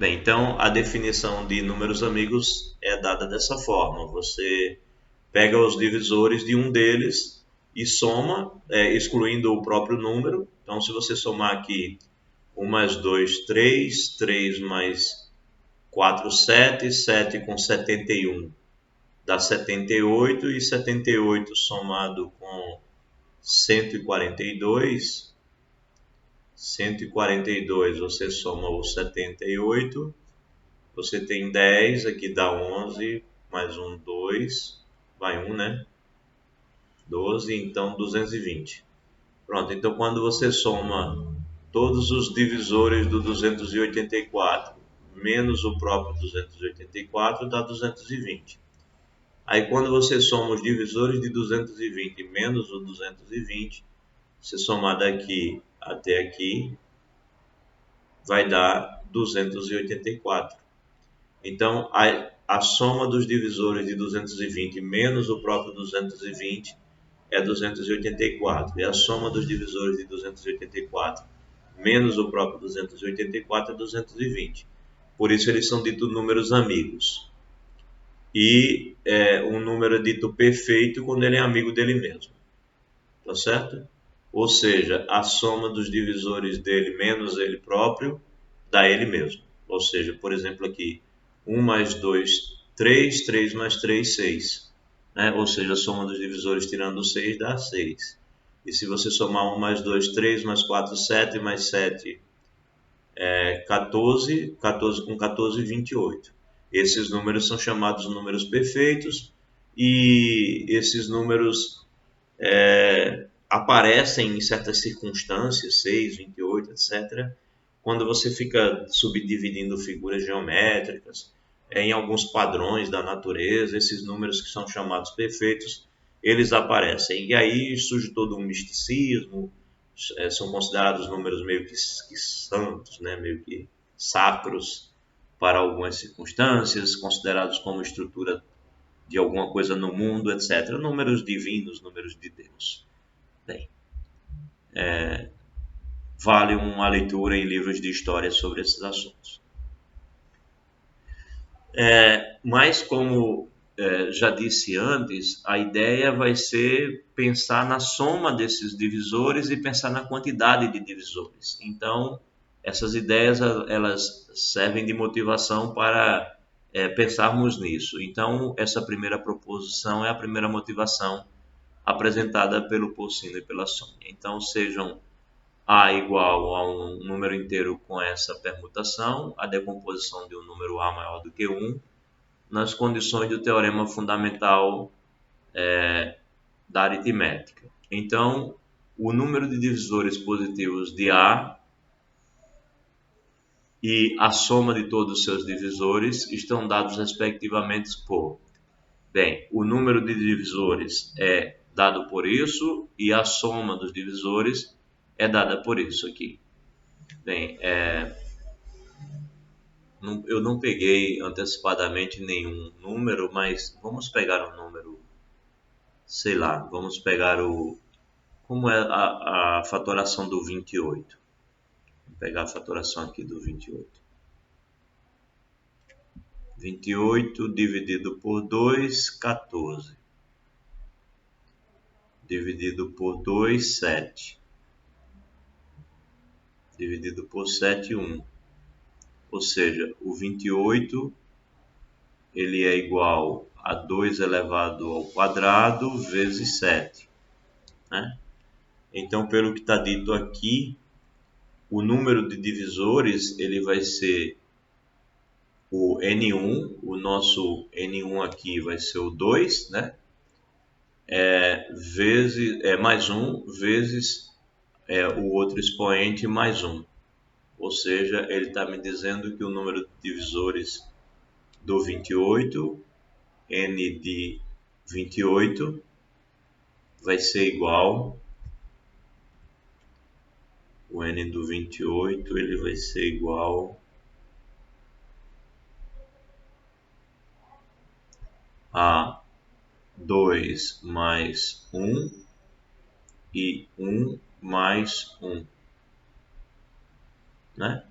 Bem, então a definição de números amigos é dada dessa forma. Você pega os divisores de um deles e soma, excluindo o próprio número. Então, se você somar aqui 1 mais 2, 3, 3 mais 4, 7, 7 com 71 dá 78, e 78 somado com 142, 142 você soma o 78, você tem 10, aqui dá 11, mais um 2, vai 1, né? 12, então 220. Pronto, então quando você soma todos os divisores do 284 menos o próprio 284, dá 220. Aí quando você soma os divisores de 220 menos o 220, você somar daqui até aqui, vai dar 284. Então a soma dos divisores de 220 menos o próprio 220 é 284. E a soma dos divisores de 284 menos o próprio 284 é 220. Por isso eles são ditos números amigos. E um número é dito perfeito quando ele é amigo dele mesmo. Tá certo? Ou seja, a soma dos divisores dele menos ele próprio dá ele mesmo. Ou seja, por exemplo aqui, 1 mais 2, 3, 3 mais 3, 6. Né? Ou seja, a soma dos divisores tirando 6 dá 6. E se você somar 1 mais 2, 3 mais 4, 7, mais 7, 14, 14 com 14, 28. Esses números são chamados números perfeitos e esses números aparecem em certas circunstâncias, 6, 28, etc., quando você fica subdividindo figuras geométricas, em alguns padrões da natureza, esses números que são chamados perfeitos, eles aparecem. E aí surge todo um misticismo, são considerados números meio que santos, né? Meio que sacros para algumas circunstâncias, considerados como estrutura de alguma coisa no mundo, etc. Números divinos, números de Deus. Bem, vale uma leitura em livros de história sobre esses assuntos. Mas como já disse antes, a ideia vai ser pensar na soma desses divisores e pensar na quantidade de divisores. Então, essas ideias elas servem de motivação para pensarmos nisso. Então, essa primeira proposição é a primeira motivação apresentada pelo Porcino e pela Sônia. Então, sejam A igual a um número inteiro com essa permutação, a decomposição de um número A maior do que 1, nas condições do teorema fundamental da aritmética. Então, o número de divisores positivos de A e a soma de todos os seus divisores estão dados respectivamente por, bem, o número de divisores é dado por isso e a soma dos divisores é dada por isso aqui. Bem, eu não peguei antecipadamente nenhum número, mas vamos pegar um número, sei lá, vamos pegar como é a fatoração do 28. Vou pegar a fatoração aqui do 28. 28 dividido por 2, 14. Dividido por 2, 7. Dividido por 7, 1. Ou seja, o 28 ele é igual a 2 elevado ao quadrado vezes 7. Né? Então, pelo que está dito aqui, o número de divisores ele vai ser o N1, o nosso N1 aqui vai ser o 2, né? Mais 1 vezes o outro expoente mais 1. Ou seja, ele está me dizendo que o número de divisores do 28, N de 28, vai ser igual, o N do 28 ele vai ser igual a 2 mais 1 e 1 mais 1, né?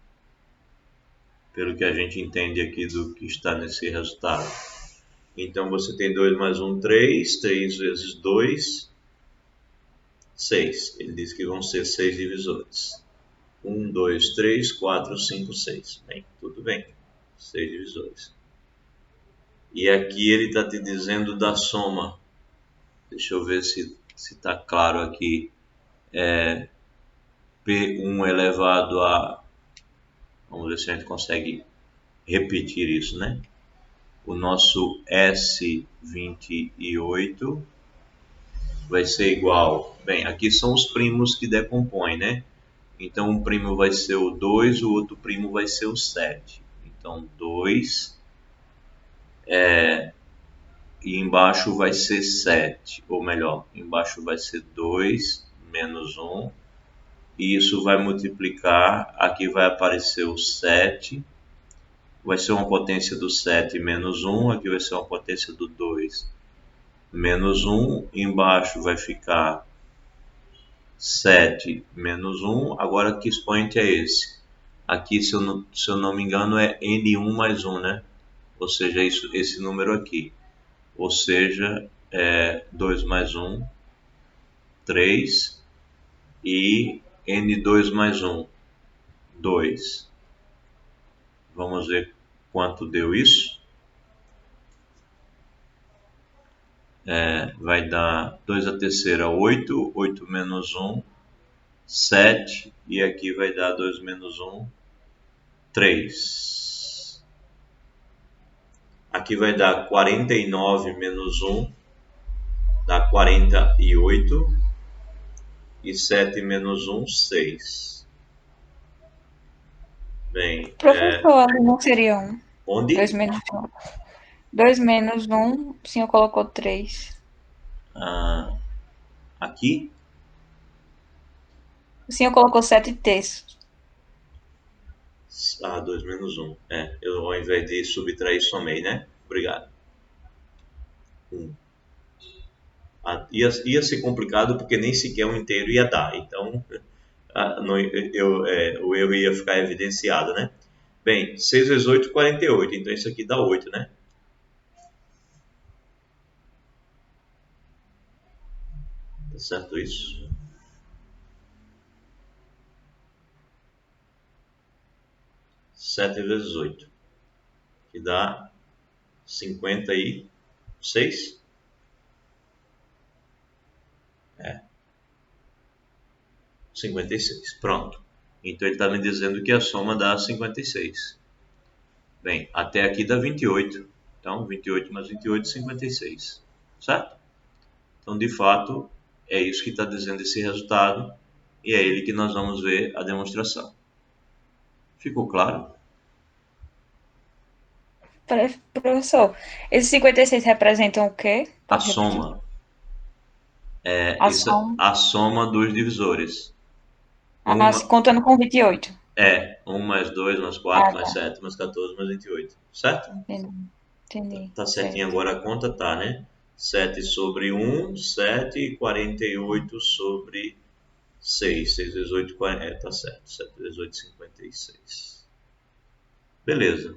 pelo que a gente entende aqui do que está nesse resultado. Então, você tem 2 mais 1, 3. 3 vezes 2, 6. Ele diz que vão ser 6 divisores. 1, 2, 3, 4, 5, 6. Bem, tudo bem. 6 divisores. E aqui ele está te dizendo da soma. Deixa eu ver se está claro aqui. P1 elevado a... Vamos ver se a gente consegue repetir isso, né? O nosso S28 vai ser igual... Bem, aqui são os primos que decompõem, né? Então, um primo vai ser o 2, o outro primo vai ser o 7. Então, 2 e embaixo vai ser 7. Ou melhor, embaixo vai ser 2 menos 1. E isso vai multiplicar. Aqui vai aparecer o 7. Vai ser uma potência do 7 menos 1. Aqui vai ser uma potência do 2 menos 1. Embaixo vai ficar 7 menos 1. Agora, que expoente é esse? Aqui, se eu não me engano, é N1 mais 1, né? Ou seja, esse número aqui. Ou seja, 2 mais 1, 3. E N2 mais 1, 2. Vamos ver quanto deu isso. Vai dar 2 a terceira, 8. 8 menos 1, 7. E aqui vai dar 2 menos 1, 3. Aqui vai dar 49 menos 1, dá 48. E 7 menos 1, 6. Bem, Professor, ali não seria 1. 2 onde? menos 1. 2 menos 1, o senhor colocou 3. Aqui? O senhor colocou 7 terços. 2 menos 1. Eu ao invés de subtrair, somei, né? Obrigado. 1. Ia ser complicado porque nem sequer um inteiro ia dar. Então, o erro ia ficar evidenciado, né? Bem, 6 vezes 8, 48. Então, isso aqui dá 8, né? Tá certo isso? Sete vezes 8, que dá 56. 56. Pronto. Então ele está me dizendo que a soma dá 56. Bem, até aqui dá 28. Então, 28 mais 28, 56. Certo? Então, de fato, é isso que está dizendo esse resultado. E é ele que nós vamos ver a demonstração. Ficou claro? Professor, esses 56 representam o quê? A Pode repetir? soma A soma. a soma dos divisores. Uma, Contando com 28. 1 mais 2 mais 4 Ah, mais tá. 7 mais 14 mais 28. Certo? Entendi. Entendi. Tá certinho Certo. agora a conta, tá, né? 7 sobre 1, 7 e 48 sobre 6. 6 vezes 8, 40. Tá certo. 7 vezes 8, 56. Beleza.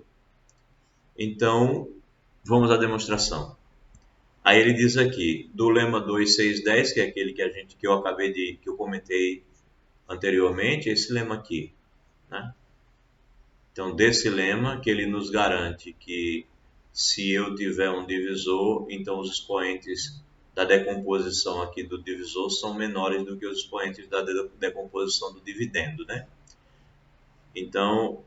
Então, vamos à demonstração. Aí ele diz aqui, do lema 2, 6, 10, que é aquele que eu comentei anteriormente, esse lema aqui, né? Então, desse lema que ele nos garante que se eu tiver um divisor, então os expoentes da decomposição aqui do divisor são menores do que os expoentes da decomposição do dividendo, né? Então,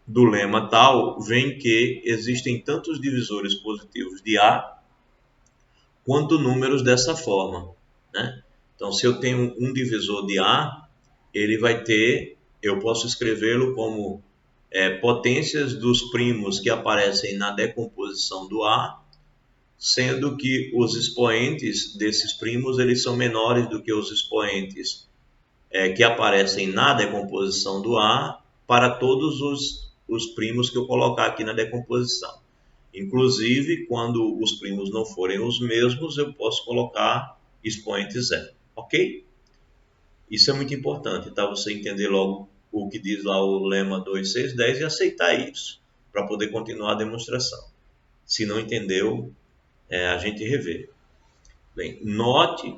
do lema tal, vem que existem tantos divisores positivos de A quanto números dessa forma, né? Então, se eu tenho um divisor de A, ele vai ter, eu posso escrevê-lo como potências dos primos que aparecem na decomposição do A, sendo que os expoentes desses primos eles são menores do que os expoentes que aparecem na decomposição do A para todos os primos que eu colocar aqui na decomposição. Inclusive, quando os primos não forem os mesmos, eu posso colocar expoente zero, ok? Isso é muito importante, tá? Você entender logo o que diz lá o lema 2610 e aceitar isso, para poder continuar a demonstração. Se não entendeu, a gente revê. Bem, note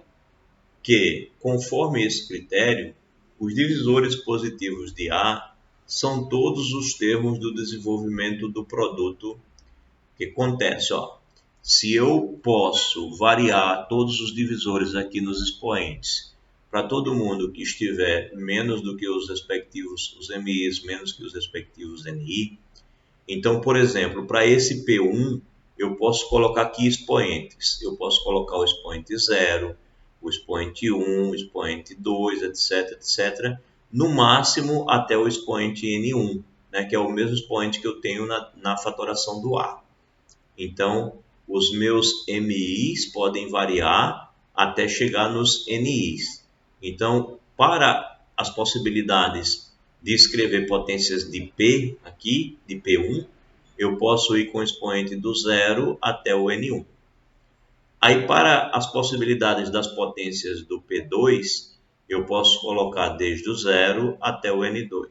que, conforme esse critério, os divisores positivos de A são todos os termos do desenvolvimento do produto. Que acontece, ó, se eu posso variar todos os divisores aqui nos expoentes para todo mundo que estiver menos do que os respectivos, os MIs menos que os respectivos NI, então, por exemplo, para esse P1, eu posso colocar aqui expoentes. Eu posso colocar o expoente 0, o expoente 1, o expoente 2, etc, etc. No máximo até o expoente N1, né, que é o mesmo expoente que eu tenho na fatoração do A. Então, os meus MIs podem variar até chegar nos NIs. Então, para as possibilidades de escrever potências de P aqui, de P1, eu posso ir com o expoente do 0 até o N1. Aí, para as possibilidades das potências do P2, eu posso colocar desde o 0 até o N2.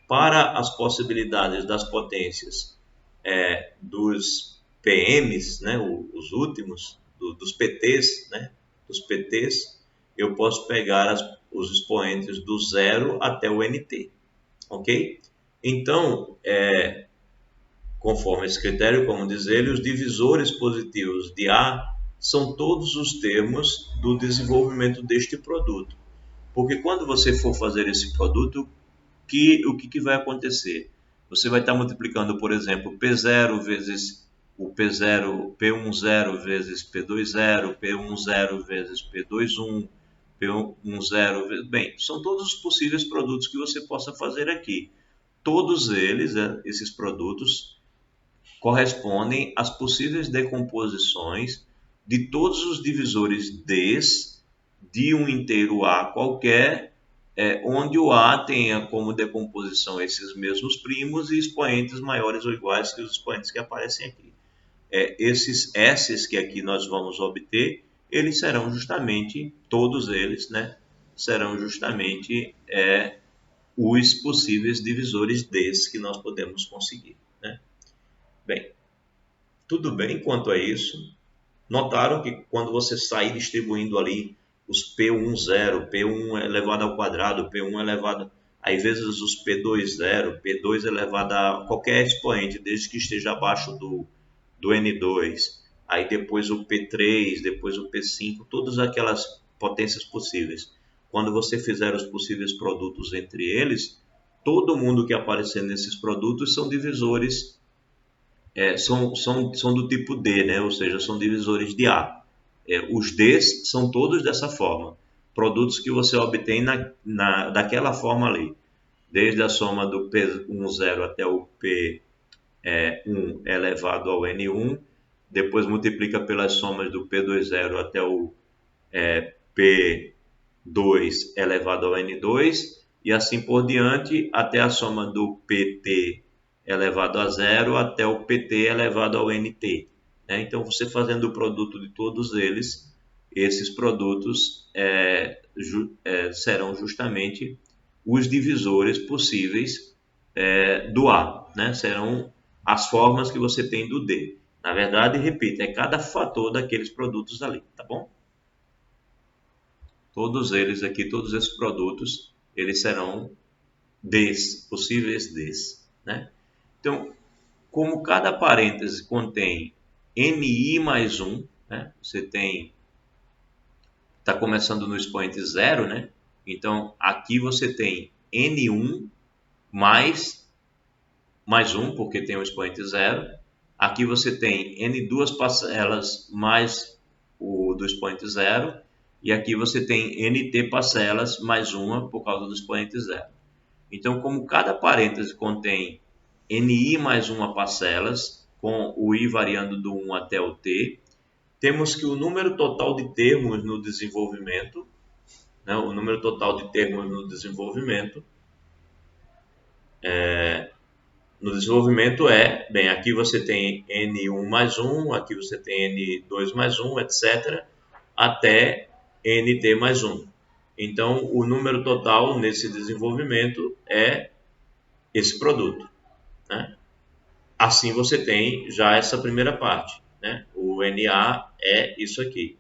Para as possibilidades das potências dos PMs, né, os últimos, dos PTs, né, dos PTs, eu posso pegar os expoentes do 0 até o NT, ok? Então, conforme esse critério, como diz ele, os divisores positivos de A são todos os termos do desenvolvimento deste produto. Porque quando você for fazer esse produto, o que vai acontecer? Você vai estar multiplicando, por exemplo, P0 vezes o P0, P10 vezes P20, P10 vezes P21, P10 vezes... Bem, são todos os possíveis produtos que você possa fazer aqui. Todos eles, esses produtos, correspondem às possíveis decomposições de todos os divisores Ds de um inteiro A qualquer, onde o A tenha como decomposição esses mesmos primos e expoentes maiores ou iguais que os expoentes que aparecem aqui. Esses S's que aqui nós vamos obter, eles serão justamente, todos eles, né, serão justamente os possíveis divisores D's que nós podemos conseguir, né? Bem, tudo bem quanto a isso. Notaram que quando você sair distribuindo ali os P10, P1 elevado ao quadrado, P1 elevado, aí vezes os P20, P2 elevado a qualquer expoente, desde que esteja abaixo do N2, aí depois o P3, depois o P5, todas aquelas potências possíveis. Quando você fizer os possíveis produtos entre eles, todo mundo que aparecer nesses produtos são divisores, são do tipo D, né? Ou seja, são divisores de A. Os Ds são todos dessa forma, produtos que você obtém daquela forma ali, desde a soma do P10 até o P1 elevado ao N1, depois multiplica pelas somas do P20 até o P2 elevado ao N2, e assim por diante, até a soma do PT elevado a 0 até o PT elevado ao NT. Então, você fazendo o produto de todos eles, esses produtos serão justamente os divisores possíveis do A, né? Serão as formas que você tem do D. Na verdade, repito, é cada fator daqueles produtos ali, tá bom? Todos eles aqui, todos esses produtos, eles serão Ds, possíveis Ds, né? Então, como cada parêntese contém NI mais 1, né? Você está começando no expoente 0, né? Então, aqui você tem N1 mais 1, porque tem o expoente 0. Aqui você tem N2 parcelas mais o do expoente 0. E aqui você tem NT parcelas mais uma por causa do expoente 0. Então, como cada parêntese contém NI mais uma parcelas, com o I variando do 1 até o T, temos que o número total de termos no desenvolvimento, né, bem, aqui você tem N1 mais 1, aqui você tem N2 mais 1, etc., até NT mais 1. Então, o número total nesse desenvolvimento é esse produto, né? Assim você tem já essa primeira parte, né? O NA é isso aqui,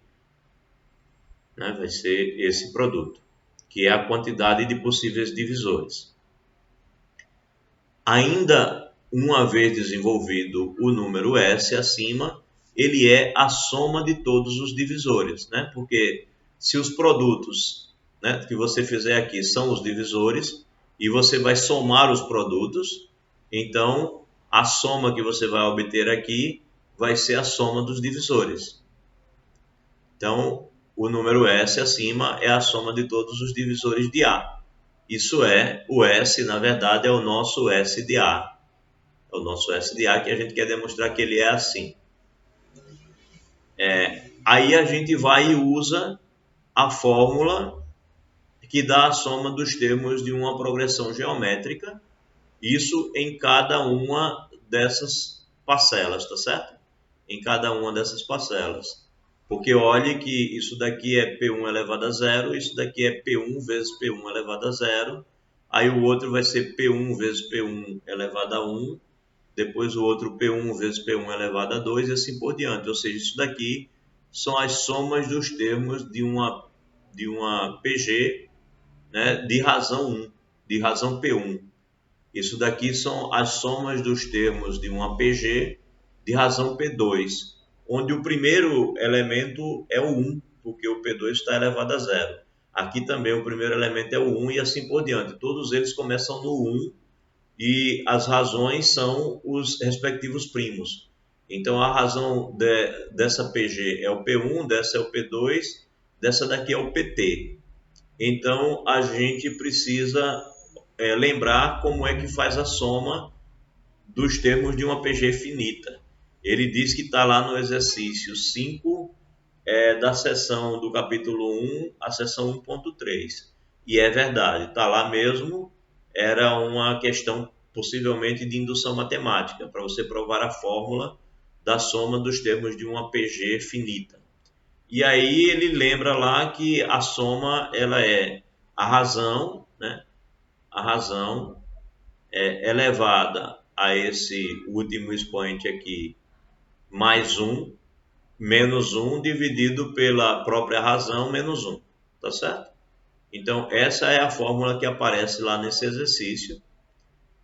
né? Vai ser esse produto, que é a quantidade de possíveis divisores. Ainda uma vez desenvolvido o número S acima, ele é a soma de todos os divisores, né? Porque se os produtos, né, que você fizer aqui são os divisores e você vai somar os produtos, então a soma que você vai obter aqui vai ser a soma dos divisores. Então, o número S acima é a soma de todos os divisores de A. Isso é, o S, na verdade, é o nosso S de A. É o nosso S de A que a gente quer demonstrar que ele é assim. Aí a gente vai e usa a fórmula que dá a soma dos termos de uma progressão geométrica, isso em cada uma dessas parcelas, tá certo? Em cada uma dessas parcelas. Porque olhe que isso daqui é P1 elevado a zero, isso daqui é P1 vezes P1 elevado a zero, aí o outro vai ser P1 vezes P1 elevado a 1, depois o outro P1 vezes P1 elevado a 2 e assim por diante. Ou seja, isso daqui são as somas dos termos de uma PG, né, de razão 1, de razão P1. Isso daqui são as somas dos termos de uma PG de razão P2, onde o primeiro elemento é o 1, porque o P2 está elevado a zero. Aqui também o primeiro elemento é o 1 e assim por diante. Todos eles começam no 1 e as razões são os respectivos primos. Então a razão dessa PG é o P1, dessa é o P2, dessa daqui é o PT. Então a gente precisa lembrar como é que faz a soma dos termos de uma PG finita. Ele diz que está lá no exercício 5 da seção do capítulo 1, a seção 1.3. E é verdade, está lá mesmo. Era uma questão possivelmente de indução matemática, para você provar a fórmula da soma dos termos de uma PG finita. E aí ele lembra lá que a soma ela é a razão, né? A razão é elevada a esse último expoente aqui, mais 1, menos 1 dividido pela própria razão menos 1, tá certo? Então, essa é a fórmula que aparece lá nesse exercício.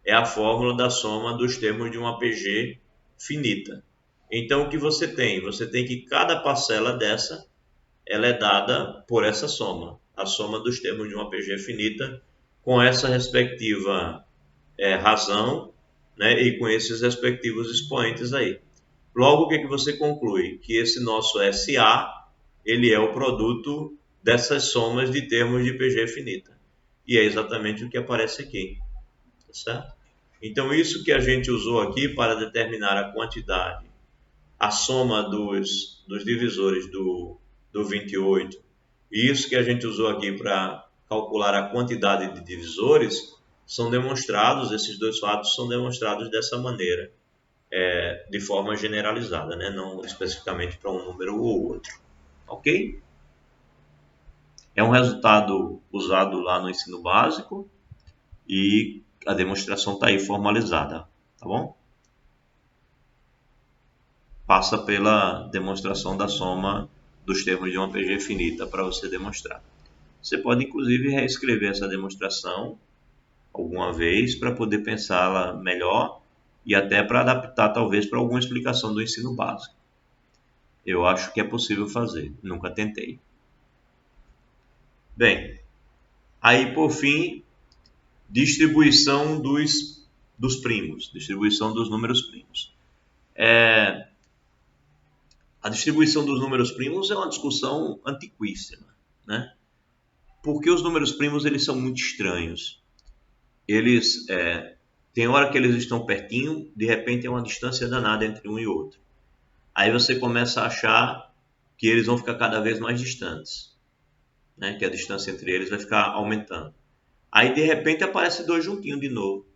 É a fórmula da soma dos termos de uma PG finita. Então, o que você tem? Você tem que cada parcela dessa ela é dada por essa soma. A soma dos termos de uma PG finita com essa respectiva razão, né, e com esses respectivos expoentes aí. Logo, o que você conclui? Que esse nosso SA, ele é o produto dessas somas de termos de PG finita. E é exatamente o que aparece aqui, tá certo? Então, isso que a gente usou aqui para determinar a quantidade, a soma dos divisores do 28, e isso que a gente usou aqui para calcular a quantidade de divisores, são demonstrados, esses dois fatos são demonstrados dessa maneira, de forma generalizada, né? Não especificamente para um número ou outro. Ok? É um resultado usado lá no ensino básico e a demonstração está aí formalizada, tá bom? Passa pela demonstração da soma dos termos de uma PG finita para você demonstrar. Você pode inclusive reescrever essa demonstração alguma vez para poder pensá-la melhor e até para adaptar talvez para alguma explicação do ensino básico. Eu acho que é possível fazer, nunca tentei. Bem, aí por fim, distribuição dos primos, distribuição dos números primos. A distribuição dos números primos é uma discussão antiquíssima, né? Porque os números primos eles são muito estranhos. Eles tem hora que eles estão pertinho, de repente é uma distância danada entre um e outro. Aí você começa a achar que eles vão ficar cada vez mais distantes, né? Que a distância entre eles vai ficar aumentando. Aí de repente aparece dois juntinhos de novo.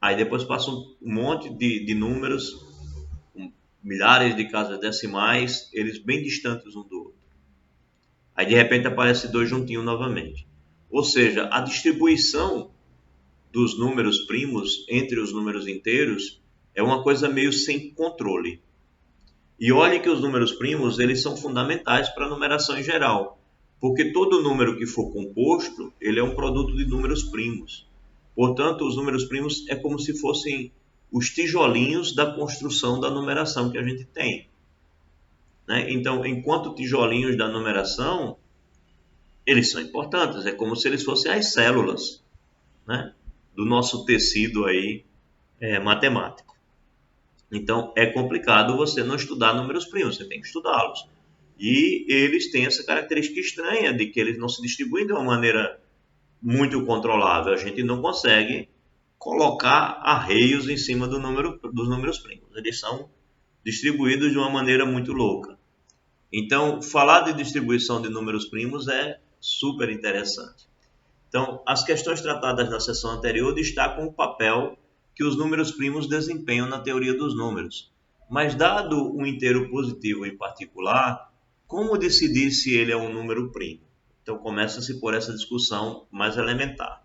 Aí depois passa um monte de números, milhares de casas decimais, eles bem distantes um do outro. Aí de repente aparece 2 juntinho novamente. Ou seja, a distribuição dos números primos entre os números inteiros é uma coisa meio sem controle. E olhe que os números primos, eles são fundamentais para a numeração em geral, porque todo número que for composto, ele é um produto de números primos. Portanto, os números primos é como se fossem os tijolinhos da construção da numeração que a gente tem, né? Então, enquanto tijolinhos da numeração, eles são importantes, é como se eles fossem as células, né, do nosso tecido aí matemático. Então, é complicado você não estudar números primos, você tem que estudá-los. E eles têm essa característica estranha de que eles não se distribuem de uma maneira muito controlável. A gente não consegue colocar arreios em cima dos números primos. Eles são distribuídos de uma maneira muito louca. Então, falar de distribuição de números primos é super interessante. Então, as questões tratadas na sessão anterior destacam o papel que os números primos desempenham na teoria dos números. Mas, dado um inteiro positivo em particular, como decidir se ele é um número primo? Então, começa-se por essa discussão mais elementar.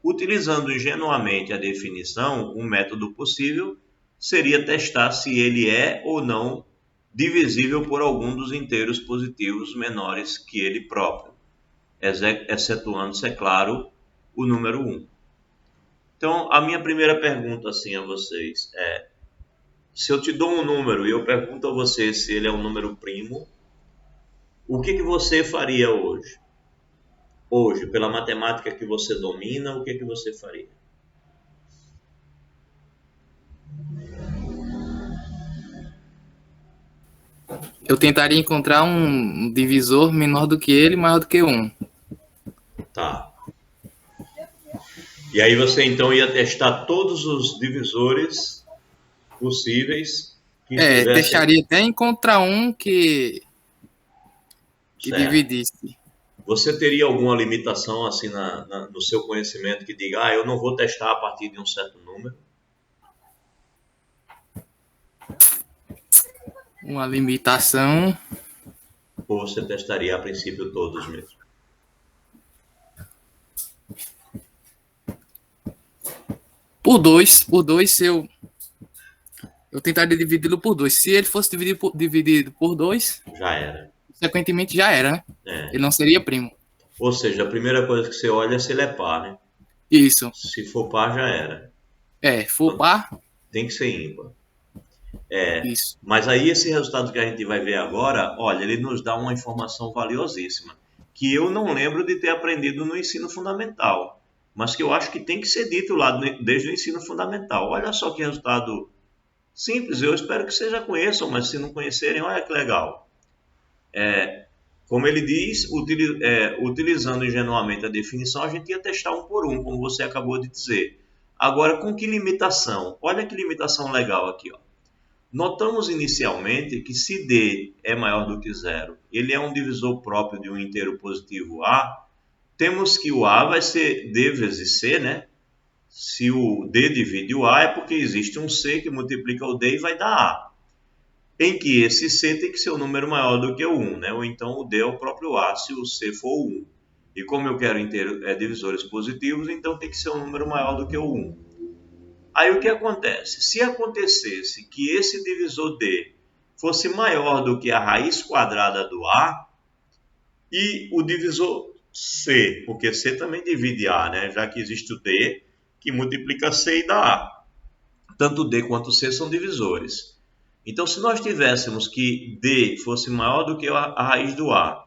Utilizando ingenuamente a definição, um método possível seria testar se ele é ou não divisível por algum dos inteiros positivos menores que ele próprio, excetuando-se, é claro, o número 1. Então, a minha primeira pergunta assim a vocês é: se eu te dou um número e eu pergunto a você se ele é um número primo, o que você faria hoje? Hoje, pela matemática que você domina, o que você faria? Eu tentaria encontrar um divisor menor do que ele, maior do que 1. Tá. E aí você então ia testar todos os divisores possíveis que tivessem... Testaria até encontrar um que dividisse. Você teria alguma limitação assim no seu conhecimento que diga, eu não vou testar a partir de um certo número? Uma limitação. Ou você testaria a princípio todos mesmo? Por dois, se eu tentaria dividi-lo por 2. Se ele fosse dividido por 2, já era. Consequentemente já era, né? Ele não seria primo. Ou seja, a primeira coisa que você olha é se ele é par, né? Isso. Se for par, já era. For par... Tem que ser ímpar. Isso. Mas aí esse resultado que a gente vai ver agora, olha, ele nos dá uma informação valiosíssima, que eu não lembro de ter aprendido no ensino fundamental, mas que eu acho que tem que ser dito lá desde o ensino fundamental. Olha só que resultado simples, eu espero que vocês já conheçam, mas se não conhecerem, olha que legal. Como ele diz, utilizando ingenuamente a definição, a gente ia testar um por um, como você acabou de dizer. Agora, com que limitação? Olha que limitação legal aqui, ó. Notamos inicialmente que se D é maior do que zero, ele é um divisor próprio de um inteiro positivo A, temos que o A vai ser D vezes C, né? Se o D divide o A é porque existe um C que multiplica o D e vai dar A. Em que esse C tem que ser um número maior do que o 1, né? Ou então o D é o próprio A se o C for o 1. E como eu quero divisores positivos, então tem que ser um número maior do que o 1. Aí o que acontece? Se acontecesse que esse divisor D fosse maior do que a raiz quadrada do A e o divisor C, porque C também divide A, né? Já que existe o D que multiplica C e dá A. Tanto D quanto C são divisores. Então, se nós tivéssemos que D fosse maior do que a raiz do A,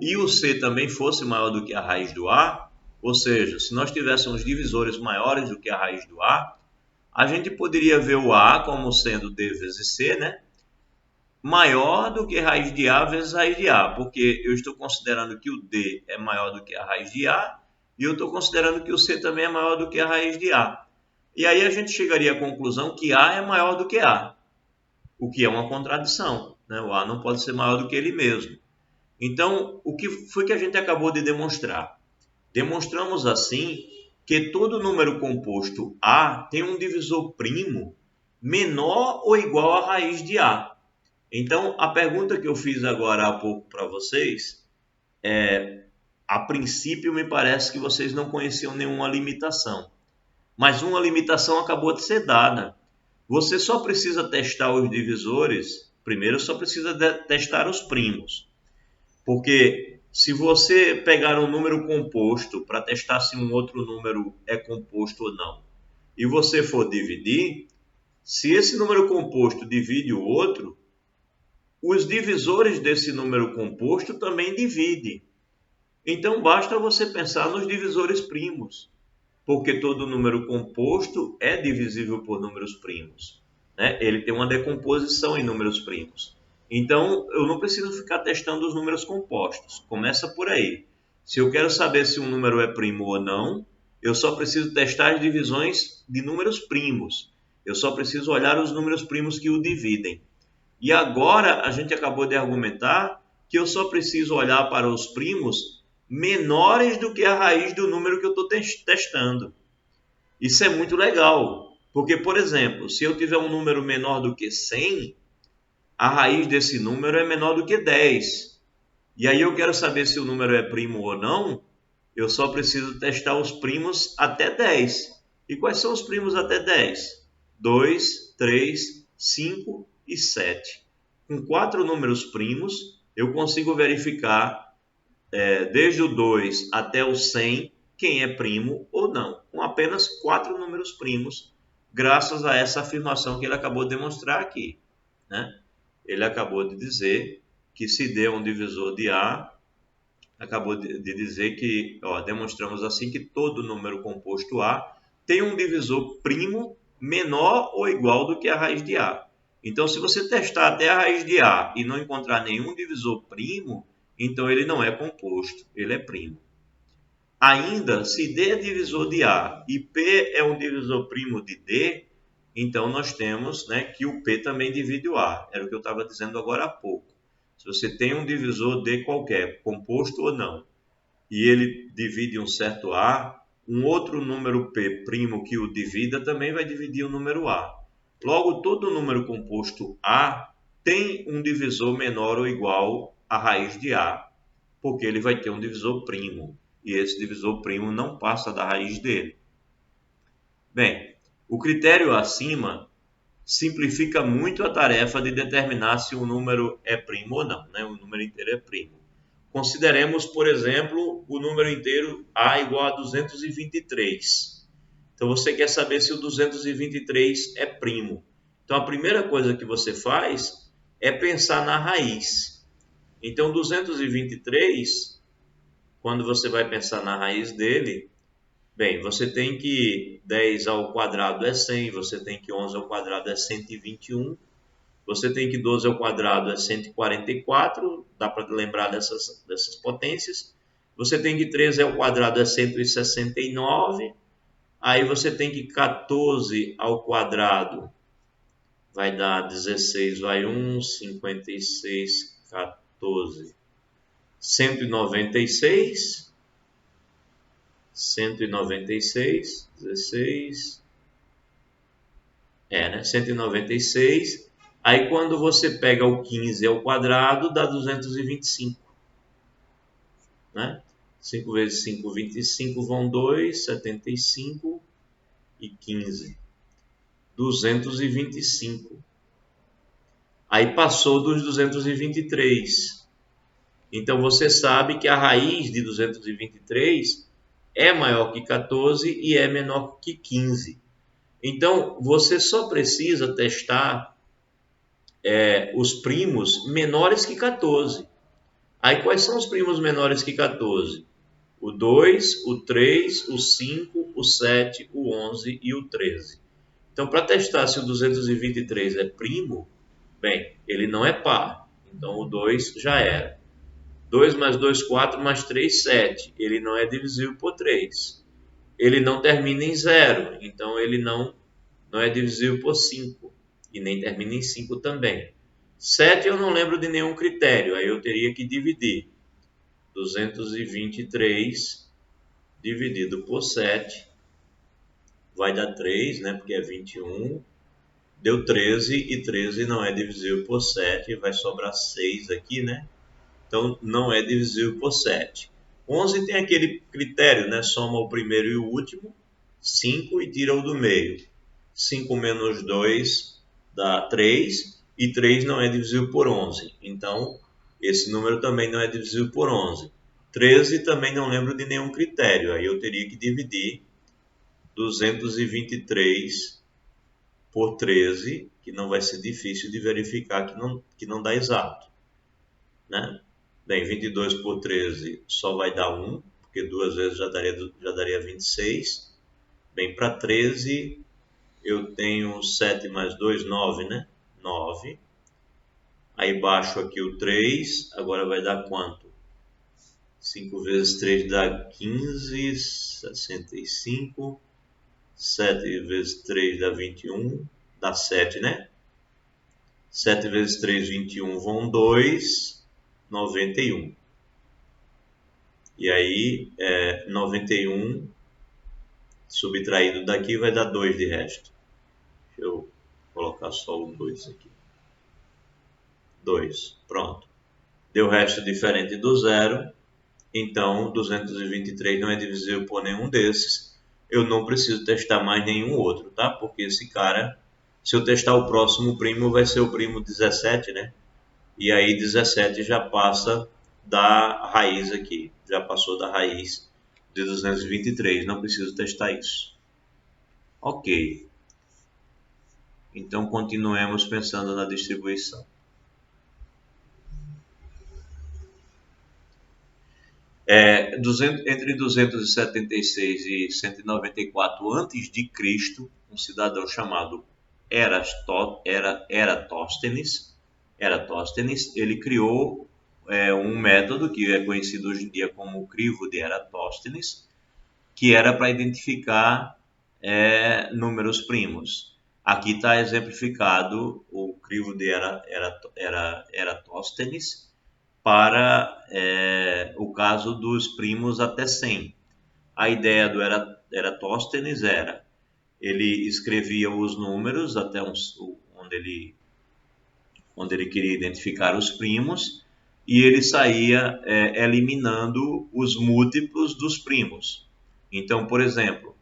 e o C também fosse maior do que a raiz do A, ou seja, se nós tivéssemos divisores maiores do que a raiz do A, a gente poderia ver o A como sendo D vezes C, né? Maior do que a raiz de A vezes a raiz de A, porque eu estou considerando que o D é maior do que a raiz de A, e eu estou considerando que o C também é maior do que a raiz de A. E aí a gente chegaria à conclusão que A é maior do que A, o que é uma contradição, né? O A não pode ser maior do que ele mesmo. Então, o que foi que a gente acabou de demonstrar? Demonstramos assim que todo número composto A tem um divisor primo menor ou igual à raiz de A. Então, a pergunta que eu fiz agora há pouco para vocês A princípio, me parece que vocês não conheciam nenhuma limitação. Mas uma limitação acabou de ser dada. Você só precisa testar os divisores, primeiro só precisa testar os primos. Porque se você pegar um número composto para testar se um outro número é composto ou não, e você for dividir, se esse número composto divide o outro, os divisores desse número composto também dividem. Então basta você pensar nos divisores primos, porque todo número composto é divisível por números primos, né? Ele tem uma decomposição em números primos. Então eu não preciso ficar testando os números compostos. Começa por aí. Se eu quero saber se um número é primo ou não, eu só preciso testar as divisões de números primos. Eu só preciso olhar os números primos que o dividem. E agora a gente acabou de argumentar que eu só preciso olhar para os primos menores do que a raiz do número que eu estou testando. Isso é muito legal, porque, por exemplo, se eu tiver um número menor do que 100, a raiz desse número é menor do que 10. E aí eu quero saber se o número é primo ou não, eu só preciso testar os primos até 10. E quais são os primos até 10? 2, 3, 5 e 7. Com 4 números primos, eu consigo verificar desde o 2 até o 100 quem é primo ou não, com apenas 4 números primos, graças a essa afirmação que ele acabou de demonstrar aqui, né? Ele acabou de dizer que se D é um divisor de A, acabou de dizer que, demonstramos assim que todo número composto A tem um divisor primo menor ou igual do que a raiz de A. Então, se você testar até a raiz de A e não encontrar nenhum divisor primo, então ele não é composto, ele é primo. Ainda, se D é divisor de A e P é um divisor primo de D, então nós temos, né, que o P também divide o A. Era o que eu estava dizendo agora há pouco. Se você tem um divisor D qualquer, composto ou não, e ele divide um certo A, um outro número P primo que o divida também vai dividir o número A. Logo, todo número composto A tem um divisor menor ou igual à raiz de A, porque ele vai ter um divisor primo, e esse divisor primo não passa da raiz dele. Bem, o critério acima simplifica muito a tarefa de determinar se um número é primo ou não, né? O número inteiro é primo. Consideremos, por exemplo, o número inteiro A igual a 223. Então você quer saber se o 223 é primo. Então a primeira coisa que você faz é pensar na raiz. Então 223, quando você vai pensar na raiz dele, bem, você tem que 10 ao quadrado é 100, você tem que 11 ao quadrado é 121, você tem que 12 ao quadrado é 144, dá para lembrar dessas potências. Você tem que 13 ao quadrado é 169, aí você tem que 14 ao quadrado vai dar 16, vai 1, 56, 14, 196, 196, 16, né? 196. Aí quando você pega o 15 ao quadrado, dá 225, né? 5 vezes 5, 25, vão 2, 75 e 15. 225. Aí passou dos 223. Então você sabe que a raiz de 223 é maior que 14 e é menor que 15. Então você só precisa testar os primos menores que 14. Aí quais são os primos menores que 14? O 2, o 3, o 5, o 7, o 11 e o 13. Então, para testar se o 223 é primo, bem, ele não é par. Então, o 2 já era. 2 mais 2, 4, mais 3, 7. Ele não é divisível por 3. Ele não termina em 0. Então, ele não é divisível por 5. E nem termina em 5 também. 7 eu não lembro de nenhum critério. Aí eu teria que dividir. 223 dividido por 7 vai dar 3, né? Porque é 21. Deu 13 e 13 não é divisível por 7. Vai sobrar 6 aqui, né? então não é divisível por 7. 11 tem aquele critério, né? Soma o primeiro e o último, 5 e tira o do meio. 5 menos 2 dá 3, e 3 não é divisível por 11. Então, esse número também não é divisível por 11. 13 também não lembro de nenhum critério, aí eu teria que dividir 223 por 13, que não vai ser difícil de verificar que não dá exato, né? Bem, 22 por 13 só vai dar 1, porque 2 vezes já daria 26. Bem, para 13 eu tenho 7 mais 2, 9, né? 9. Aí baixo aqui o 3, agora vai dar quanto? 5 vezes 3 dá 15, 65. 7 vezes 3 dá 21, dá 7, né? 7 vezes 3, 21, vão 2, 91. E aí, 91 subtraído daqui vai dar 2 de resto. Deixa eu colocar só o 2 aqui. 2, pronto. Deu resto diferente do zero, então 223 não é divisível por nenhum desses. Eu não preciso testar mais nenhum outro, tá? Porque esse cara, se eu testar o próximo primo, vai ser o primo 17, né? E aí 17 já passa da raiz aqui, já passou da raiz de 223, não preciso testar isso. Ok. Então continuemos pensando na distribuição. Entre 276 e 194 a.C., um cidadão chamado Eratóstenes, ele criou um método que é conhecido hoje em dia como o crivo de Eratóstenes, que era para identificar números primos. Aqui está exemplificado o crivo de Eratóstenes para o caso dos primos até 100. A ideia do Eratóstenes era, ele escrevia os números até onde ele queria identificar os primos, e ele saía eliminando os múltiplos dos primos. Então, por exemplo,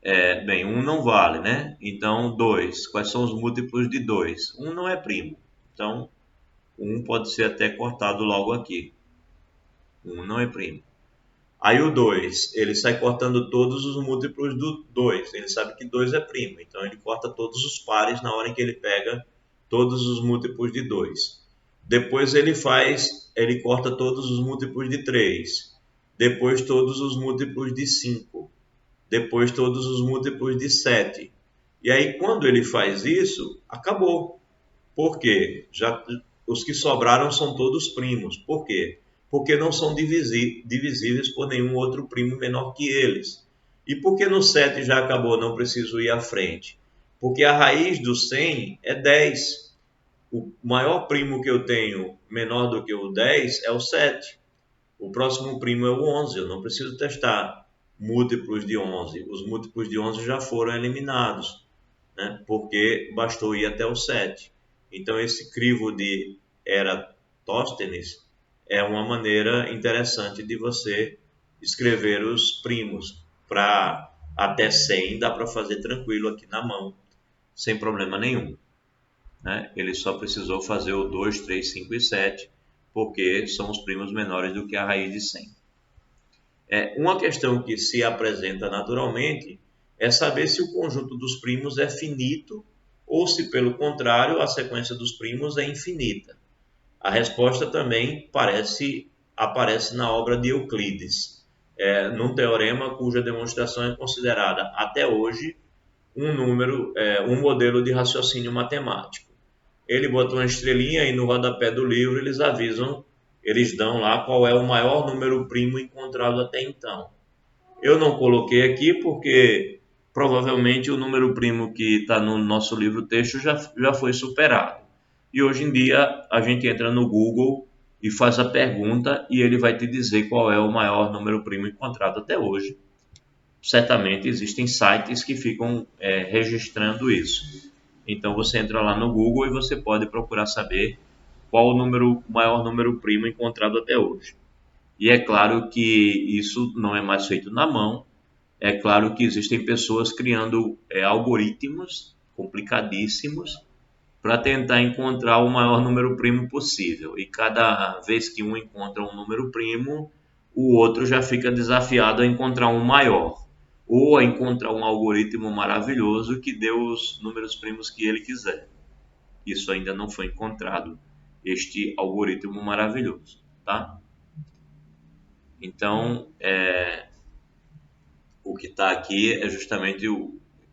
1 não vale, né? Então, 2, quais são os múltiplos de 2? 1 não é primo, então 1 pode ser até cortado logo aqui. 1 não é primo. Aí o 2, ele sai cortando todos os múltiplos do 2. Ele sabe que 2 é primo, então ele corta todos os pares na hora em que ele pega todos os múltiplos de 2. Depois ele corta todos os múltiplos de 3. Depois todos os múltiplos de 5. Depois todos os múltiplos de 7. E aí quando ele faz isso, acabou. Por quê? Os que sobraram são todos primos. Por quê? Porque não são divisíveis por nenhum outro primo menor que eles. E porque no 7 já acabou, não preciso ir à frente? Porque a raiz do 100 é 10. O maior primo que eu tenho menor do que o 10 é o 7. O próximo primo é o 11, eu não preciso testar múltiplos de 11. Os múltiplos de 11 já foram eliminados, né? Porque bastou ir até o 7. Então esse crivo de Eratóstenes é uma maneira interessante de você escrever os primos. Para até 100 dá para fazer tranquilo aqui na mão, sem problema nenhum, né? Ele só precisou fazer o 2, 3, 5 e 7, porque são os primos menores do que a raiz de 100. Uma questão que se apresenta naturalmente é saber se o conjunto dos primos é finito ou se, pelo contrário, a sequência dos primos é infinita. A resposta também aparece na obra de Euclides, num teorema cuja demonstração é considerada, até hoje, um modelo de raciocínio matemático. Ele bota uma estrelinha e no rodapé do livro eles dão lá qual é o maior número primo encontrado até então. Eu não coloquei aqui porque provavelmente o número primo que está no nosso livro texto já foi superado. E hoje em dia a gente entra no Google e faz a pergunta e ele vai te dizer qual é o maior número primo encontrado até hoje. Certamente existem sites que ficam registrando isso. Então você entra lá no Google e você pode procurar saber qual o maior número primo encontrado até hoje. E é claro que isso não é mais feito na mão. É claro que existem pessoas criando algoritmos complicadíssimos para tentar encontrar o maior número primo possível. E cada vez que um encontra um número primo, o outro já fica desafiado a encontrar um maior, ou a encontrar um algoritmo maravilhoso que dê os números primos que ele quiser. Isso ainda não foi encontrado, este algoritmo maravilhoso, tá? Então, o que está aqui é justamente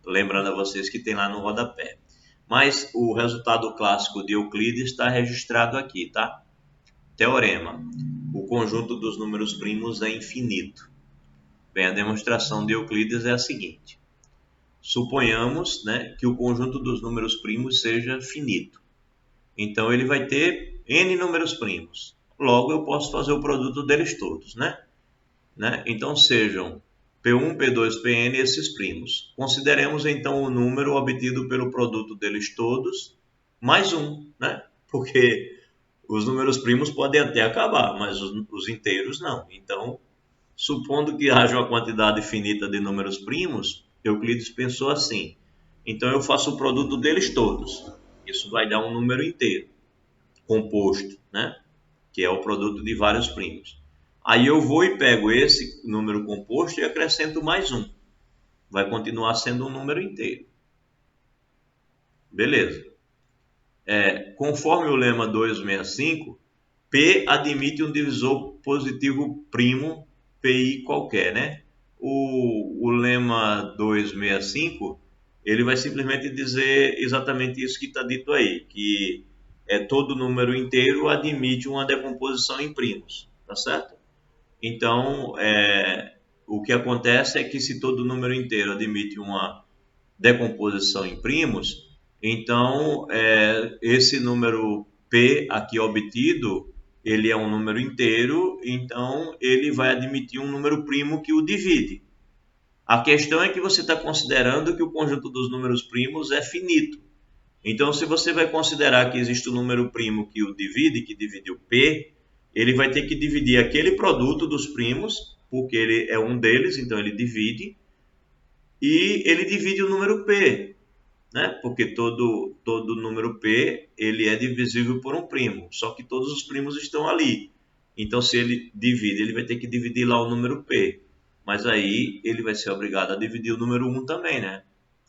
lembrando a vocês que tem lá no rodapé. Mas o resultado clássico de Euclides está registrado aqui, tá? Teorema: o conjunto dos números primos é infinito. Bem, a demonstração de Euclides é a seguinte: suponhamos, né, que o conjunto dos números primos seja finito. Então ele vai ter n números primos. Logo eu posso fazer o produto deles todos, né? Então sejam P1, P2, Pn esses primos. Consideremos então o número obtido pelo produto deles todos mais 1, né? Porque os números primos podem até acabar, mas os inteiros não. Então, supondo que haja uma quantidade finita de números primos, Euclides pensou assim: então eu faço o produto deles todos. Isso vai dar um número inteiro, composto, né? Que é o produto de vários primos. Aí eu vou e pego esse número composto e acrescento mais 1. Vai continuar sendo um número inteiro. Beleza. Conforme o lema 265, P admite um divisor positivo primo PI qualquer, né? O lema 265, ele vai simplesmente dizer exatamente isso que está dito aí, que todo número inteiro admite uma decomposição em primos, tá certo? Então, o que acontece é que se todo número inteiro admite uma decomposição em primos, então esse número P aqui obtido, ele é um número inteiro, então ele vai admitir um número primo que o divide. A questão é que você está considerando que o conjunto dos números primos é finito. Então, se você vai considerar que existe um número primo que o divide, que divide o P, ele vai ter que dividir aquele produto dos primos, porque ele é um deles, então ele divide, e ele divide o número P, né? Porque todo número P ele é divisível por um primo, só que todos os primos estão ali. Então, se ele divide, ele vai ter que dividir lá o número P. Mas aí ele vai ser obrigado a dividir o número 1 também, né?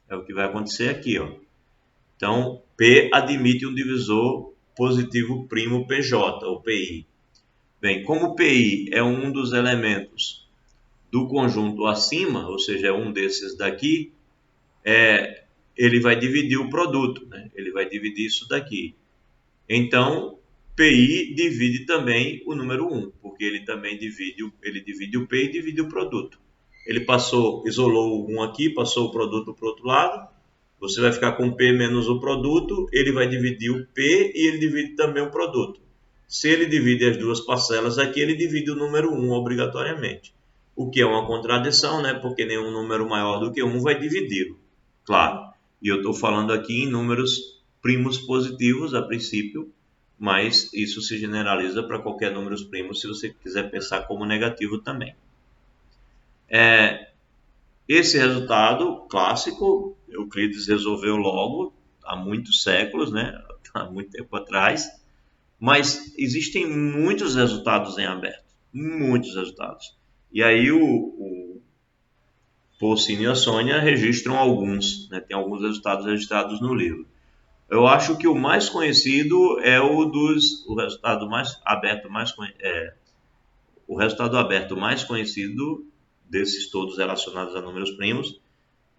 É o que vai acontecer aqui, ó. Então, P admite um divisor positivo primo PJ, ou PI. Bem, como PI é um dos elementos do conjunto acima, ou seja, é um desses daqui, ele vai dividir o produto, né? Ele vai dividir isso daqui. Então, PI divide também o número 1, porque ele também divide o P e divide o produto. Ele isolou o 1 aqui, passou o produto para o outro lado, você vai ficar com P menos o produto, ele vai dividir o P e ele divide também o produto. Se ele divide as duas parcelas aqui, ele divide o número 1 obrigatoriamente. O que é uma contradição, né? Porque nenhum número maior do que 1 vai dividi-lo. Claro, e eu estou falando aqui em números primos positivos a princípio, mas isso se generaliza para qualquer número primo se você quiser pensar como negativo também. Esse resultado clássico, Euclides resolveu logo, há muitos séculos, né? Há muito tempo atrás, mas existem muitos resultados em aberto, muitos resultados. E aí o Polcino e a Sônia registram alguns, né? Tem alguns resultados registrados no livro. Eu acho que o mais conhecido é o resultado aberto mais conhecido desses todos relacionados a números primos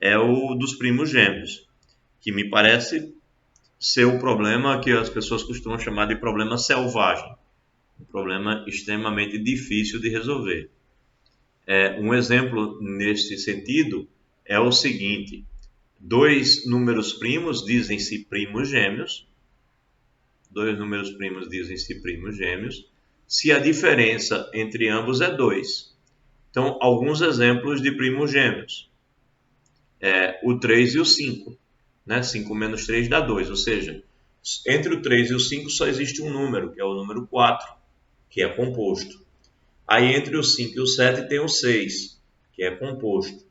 é o dos primos gêmeos, que me parece ser o problema que as pessoas costumam chamar de problema selvagem, um problema extremamente difícil de resolver. Um exemplo nesse sentido é o seguinte: dois números primos dizem-se primos gêmeos, se a diferença entre ambos é 2. Então, alguns exemplos de primos gêmeos. O 3 e o 5. Né? 5 menos 3 dá 2, ou seja, Entre o 3 e o 5 só existe um número, que é o número 4, que é composto. Aí entre o 5 e o 7 tem o 6, que é composto.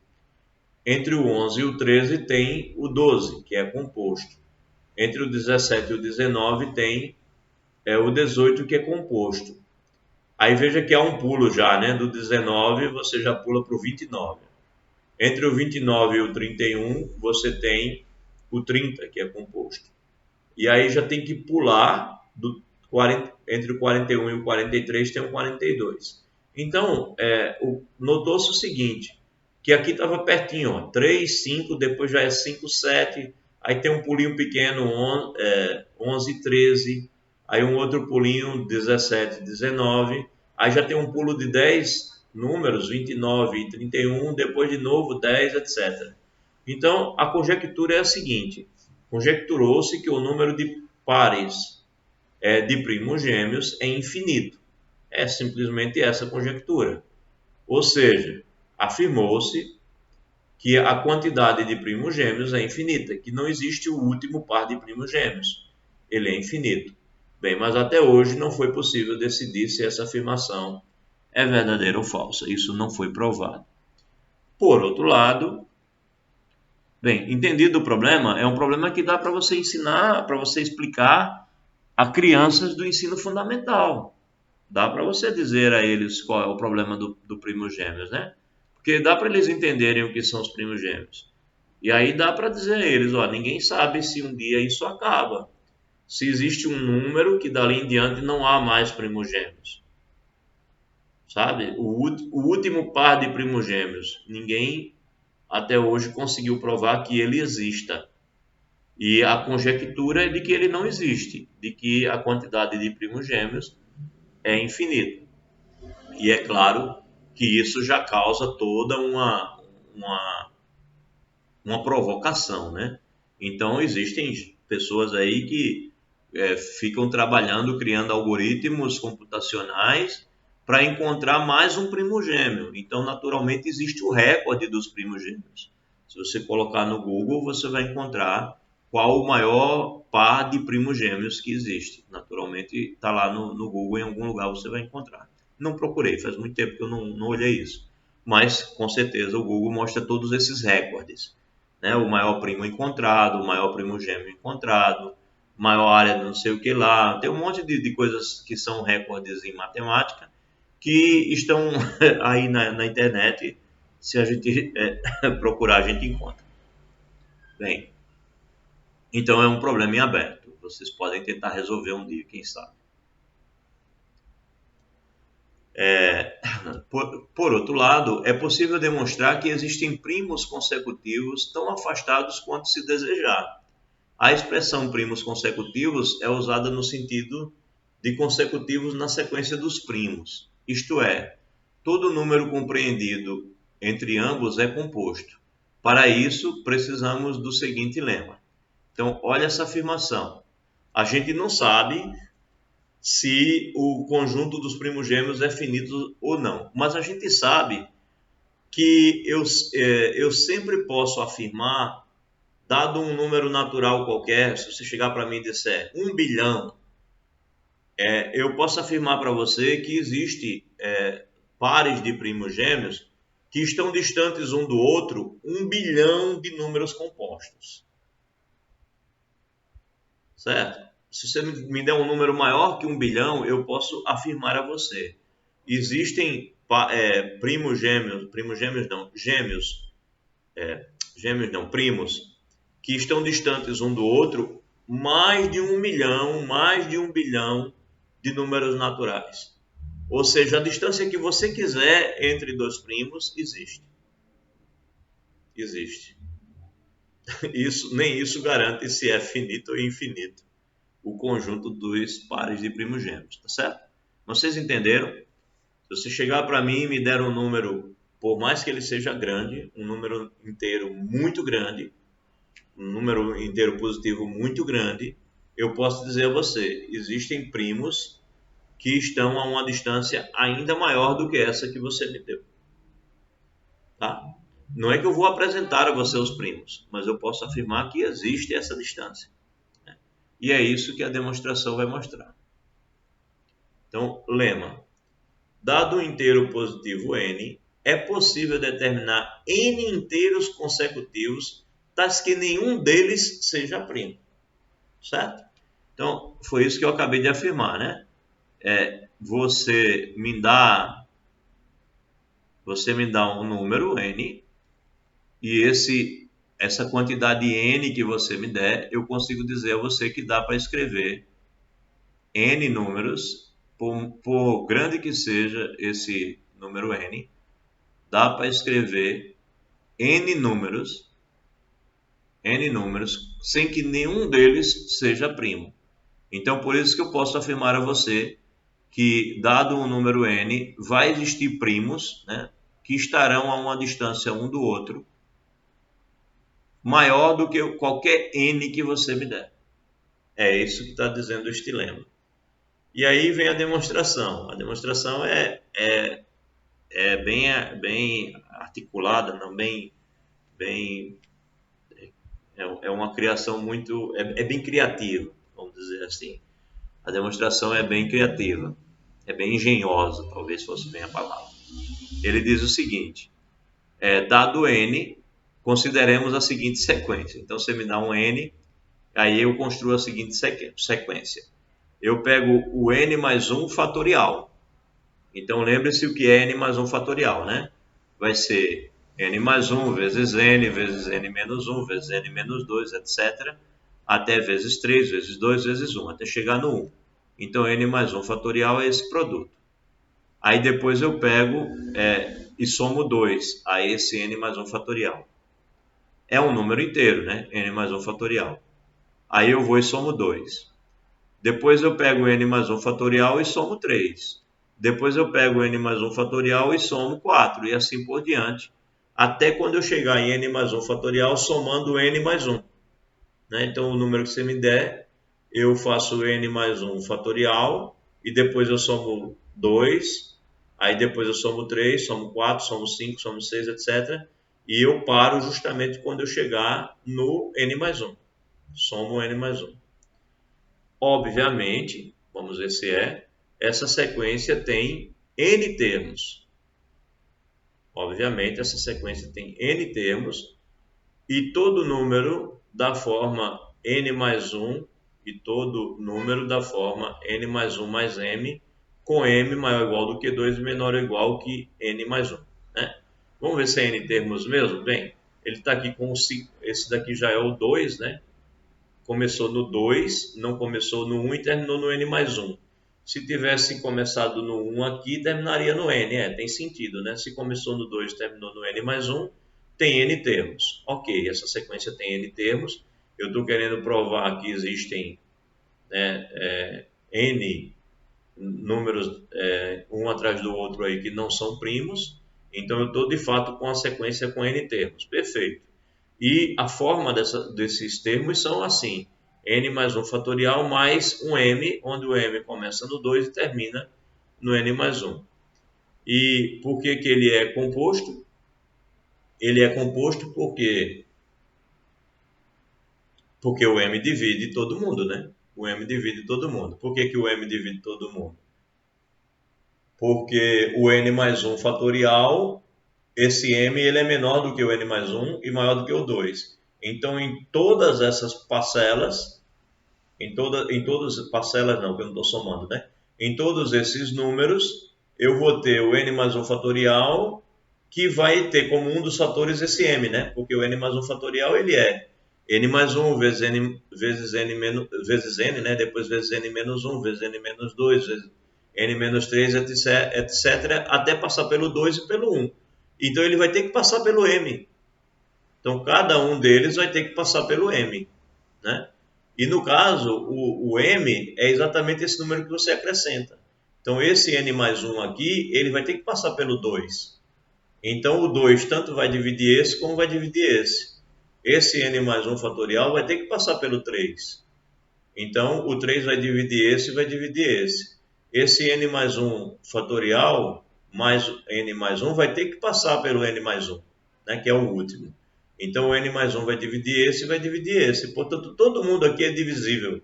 Entre o 11 e o 13 tem o 12, que é composto. Entre o 17 e o 19 tem o 18, que é composto. Aí veja que há um pulo já, né? Do 19 você já pula para o 29. Entre o 29 e o 31 você tem o 30, que é composto. E aí já tem que pular entre o 41 e o 43 tem o 42. Então, notou-se o seguinte, que aqui estava pertinho, ó, 3, 5, depois já é 5, 7, aí tem um pulinho pequeno, 11, 13, aí um outro pulinho, 17, 19, aí já tem um pulo de 10 números, 29 e 31, depois de novo 10, etc. Então, a conjectura é a seguinte, conjecturou-se que o número de pares de primos gêmeos é infinito. É simplesmente essa conjectura. Ou seja, afirmou-se que a quantidade de primos gêmeos é infinita, que não existe o último par de primos gêmeos. Ele é infinito. Bem, mas até hoje não foi possível decidir se essa afirmação é verdadeira ou falsa. Isso não foi provado. Por outro lado, bem, entendido o problema, é um problema que dá para você ensinar, para você explicar a crianças do ensino fundamental. Dá para você dizer a eles qual é o problema do primo gêmeos, né? Porque dá para eles entenderem o que são os primos gêmeos. E aí dá para dizer a eles, ó, ninguém sabe se um dia isso acaba. Se existe um número que dali em diante não há mais primos gêmeos. Sabe? O último par de primos gêmeos, ninguém até hoje conseguiu provar que ele exista. E a conjectura é de que ele não existe, de que a quantidade de primos gêmeos é infinita. E é claro que isso já causa toda uma provocação, né? Então existem pessoas aí que ficam trabalhando, criando algoritmos computacionais para encontrar mais um primo gêmeo. Então, naturalmente, existe o recorde dos primos gêmeos. Se você colocar no Google, você vai encontrar qual o maior par de primos gêmeos que existe. Naturalmente, está lá no Google, em algum lugar você vai encontrar. Não procurei, faz muito tempo que eu não olhei isso. Mas, com certeza, o Google mostra todos esses recordes. Né? O maior primo encontrado, o maior primo gêmeo encontrado, maior área de não sei o que lá. Tem um monte de coisas que são recordes em matemática que estão aí na internet. Se a gente procurar, a gente encontra. Bem, então é um problema em aberto. Vocês podem tentar resolver um dia, quem sabe. Por outro lado, é possível demonstrar que existem primos consecutivos tão afastados quanto se desejar. A expressão primos consecutivos é usada no sentido de consecutivos na sequência dos primos, isto é, todo número compreendido entre ambos é composto. Para isso, precisamos do seguinte lema. Então, olha essa afirmação. A gente não sabe se o conjunto dos primos gêmeos é finito ou não, mas a gente sabe que eu sempre posso afirmar, dado um número natural qualquer, se você chegar para mim e disser 1 bilhão, eu posso afirmar para você que existe pares de primos gêmeos que estão distantes um do outro 1 bilhão de números compostos. Certo? Se você me der um número maior que 1 bilhão, eu posso afirmar a você. Existem primos que estão distantes um do outro mais de 1 milhão, mais de 1 bilhão de números naturais. Ou seja, a distância que você quiser entre dois primos existe. Existe. Nem isso garante se é finito ou infinito o conjunto dos pares de primos gêmeos, tá certo? Vocês entenderam? Se você chegar para mim e me der um número, por mais que ele seja grande, um número inteiro muito grande, um número inteiro positivo muito grande, eu posso dizer a você, existem primos que estão a uma distância ainda maior do que essa que você me deu. Tá? Não é que eu vou apresentar a você os primos, mas eu posso afirmar que existe essa distância. E é isso que a demonstração vai mostrar. Então, lema. Dado um inteiro positivo n, é possível determinar n inteiros consecutivos, tais que nenhum deles seja primo. Certo? Então, foi isso que eu acabei de afirmar, né? Você me dá um número n, e essa quantidade n que você me der, eu consigo dizer a você que dá para escrever n números, por grande que seja esse número n, dá para escrever n números, sem que nenhum deles seja primo. Então, por isso que eu posso afirmar a você que, dado um número n, vai existir primos, né, que estarão a uma distância um do outro maior do que qualquer n que você me der. É isso que está dizendo este lema. E aí vem a demonstração. A demonstração é bem articulada, não bem é uma criação muito é bem criativa, vamos dizer assim. A demonstração é bem criativa, é bem engenhosa, talvez fosse bem a palavra. Ele diz o seguinte: dado n, consideremos a seguinte sequência. Então, você me dá um n, aí eu construo a seguinte sequência. Eu pego o n mais 1 fatorial. Então, lembre-se o que é n mais 1 fatorial, né? Vai ser n mais 1 vezes n menos 1 vezes n menos 2, etc. Até vezes 3, vezes 2, vezes 1, até chegar no 1. Então, n mais 1 fatorial é esse produto. Aí depois eu pego e somo 2 a esse n mais 1 fatorial. É um número inteiro, né? N mais 1 fatorial. Aí eu vou e somo 2. Depois eu pego n mais 1 fatorial e somo 3. Depois eu pego n mais 1 fatorial e somo 4. E assim por diante. Até quando eu chegar em n mais 1 fatorial somando n mais 1. Né? Então o número que você me der, eu faço n mais 1 fatorial. E depois eu somo 2. Aí depois eu somo 3, somo 4, somo 5, somo 6, etc. E eu paro justamente quando eu chegar no n mais 1. Somo n mais 1. Obviamente, vamos ver se essa sequência tem n termos. Obviamente, essa sequência tem n termos e todo número da forma n mais 1 e todo número da forma n mais 1 mais m, com m maior ou igual do que 2 e menor ou igual que n mais 1. Né? Vamos ver se é n termos mesmo? Bem, ele está aqui com esse daqui já é o 2, né? Começou no 2, não começou no 1 e terminou no n mais 1. Se tivesse começado no 1 aqui, terminaria no n. Tem sentido, né? Se começou no 2 e terminou no n mais 1, tem n termos. Ok, essa sequência tem n termos. Eu estou querendo provar que existem n números um atrás do outro aí que não são primos. Então, eu estou de fato com a sequência com n termos. Perfeito. E a forma desses termos são assim: n mais 1 fatorial mais um m, onde o m começa no 2 e termina no n mais 1. E por que ele é composto? Ele é composto porque o m divide todo mundo, né? O m divide todo mundo. Por que o m divide todo mundo? Porque o n mais 1 fatorial, esse m ele é menor do que o n mais 1 e maior do que o 2. Então, em todas essas parcelas, parcelas não, que eu não estou somando, né? Em todos esses números, eu vou ter o n mais 1 fatorial, que vai ter como um dos fatores esse m, né? Porque o n mais 1 fatorial, ele é n mais 1 vezes n, né? Depois vezes n menos 1, vezes n menos 2, vezes n menos 3, etc., até passar pelo 2 e pelo 1. Então, ele vai ter que passar pelo m. Então, cada um deles vai ter que passar pelo m, né? E, no caso, o m é exatamente esse número que você acrescenta. Então, esse n mais 1 aqui, ele vai ter que passar pelo 2. Então, o 2 tanto vai dividir esse como vai dividir esse. Esse n mais 1 fatorial vai ter que passar pelo 3. Então, o 3 vai dividir esse e vai dividir esse. Esse n mais 1 fatorial mais n mais 1 vai ter que passar pelo n mais 1, né, que é o último. Então, o n mais 1 vai dividir esse e vai dividir esse. Portanto, todo mundo aqui é divisível.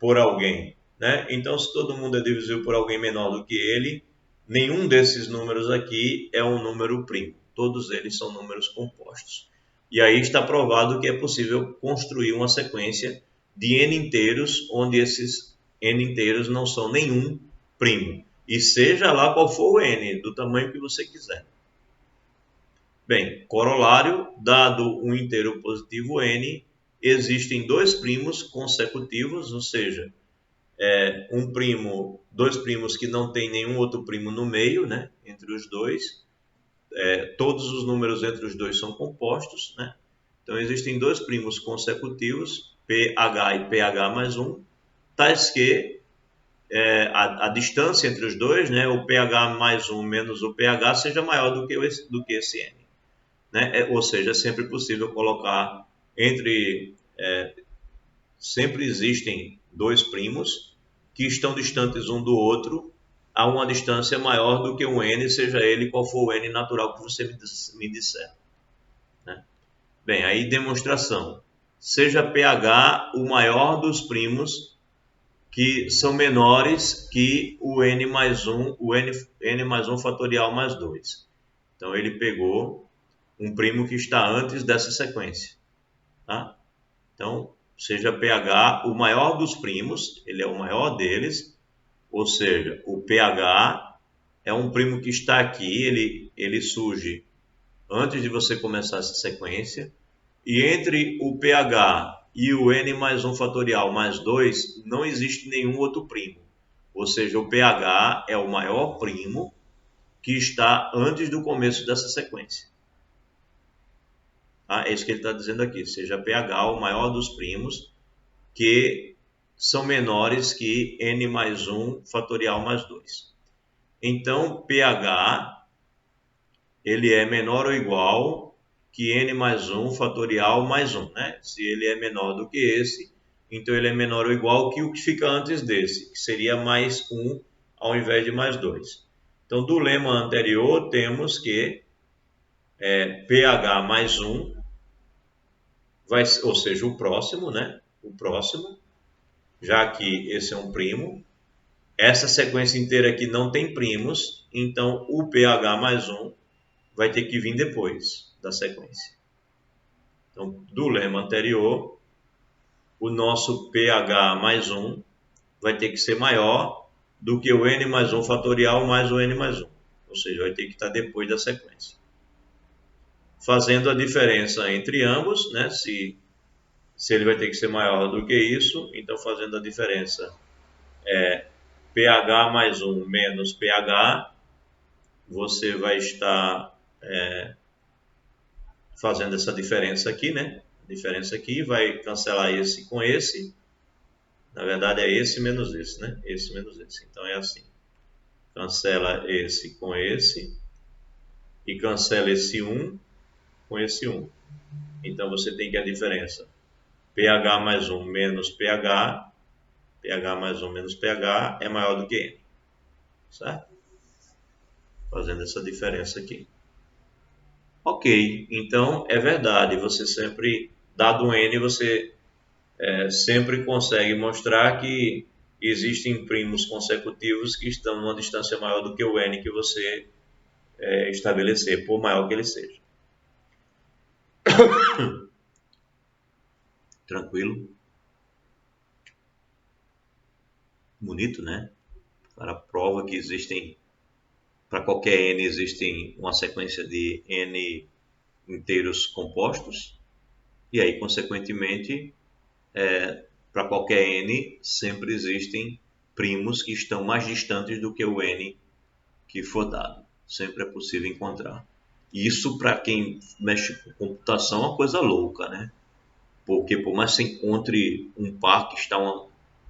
por alguém, né? Então, se todo mundo é divisível por alguém menor do que ele, nenhum desses números aqui é um número primo. Todos eles são números compostos. E aí está provado que é possível construir uma sequência de n inteiros, onde esses n inteiros não são nenhum primo. E seja lá qual for o n, do tamanho que você quiser. Bem, corolário, dado um inteiro positivo n, existem dois primos consecutivos, ou seja, dois primos que não tem nenhum outro primo no meio, né, entre os dois. Todos os números entre os dois são compostos, né? Então existem dois primos consecutivos, pH e pH mais 1, tais que a distância entre os dois, né, o pH mais 1 menos o pH, seja maior do que esse n. Né? Ou seja, é sempre possível colocar sempre existem dois primos que estão distantes um do outro a uma distância maior do que um n, seja ele qual for o n natural que você me disser. Né? Bem, aí demonstração. Seja pH o maior dos primos que são menores que o n mais 1, o n mais 1 fatorial mais 2. Então ele pegou um primo que está antes dessa sequência. Tá? Então, seja pH o maior dos primos, ele é o maior deles, ou seja, o pH é um primo que está aqui, ele surge antes de você começar essa sequência, e entre o pH e o n mais 1 fatorial mais 2, não existe nenhum outro primo. Ou seja, o pH é o maior primo que está antes do começo dessa sequência. Tá? É isso que ele está dizendo aqui, seja pH o maior dos primos que são menores que n mais 1 fatorial mais 2. Então, pH ele é menor ou igual que n mais 1 fatorial mais 1. Né? Se ele é menor do que esse, então ele é menor ou igual que o que fica antes desse, que seria mais 1 ao invés de mais 2. Então, do lema anterior, temos que pH mais 1, ou seja, o próximo, né? O próximo, já que esse é um primo. Essa sequência inteira aqui não tem primos, então o pH mais 1 vai ter que vir depois da sequência. Então, do lema anterior, o nosso pH mais 1 vai ter que ser maior do que o n mais 1 fatorial mais o n mais 1. Ou seja, vai ter que estar depois da sequência. Fazendo a diferença entre ambos, né? Se ele vai ter que ser maior do que isso, então fazendo a diferença pH mais 1 menos pH, você vai estar fazendo essa diferença aqui, né? Diferença aqui, vai cancelar esse com esse. Na verdade é esse menos esse, né? Esse menos esse. Então é assim. Cancela esse com esse. E cancela esse 1 com esse 1. Então você tem que a diferença pH mais 1 menos pH. pH mais 1 menos pH é maior do que N. Certo? Fazendo essa diferença aqui. Ok, então é verdade, você sempre, dado N, você sempre consegue mostrar que existem primos consecutivos que estão numa distância maior do que o N que você estabelecer, por maior que ele seja. Tranquilo? Bonito, né? Para a prova que existem, para qualquer N existem uma sequência de N inteiros compostos, e aí, consequentemente, para qualquer N, sempre existem primos que estão mais distantes do que o N que for dado. Sempre é possível encontrar. Isso, para quem mexe com computação, é uma coisa louca, né? Porque por mais que você encontre um par que está a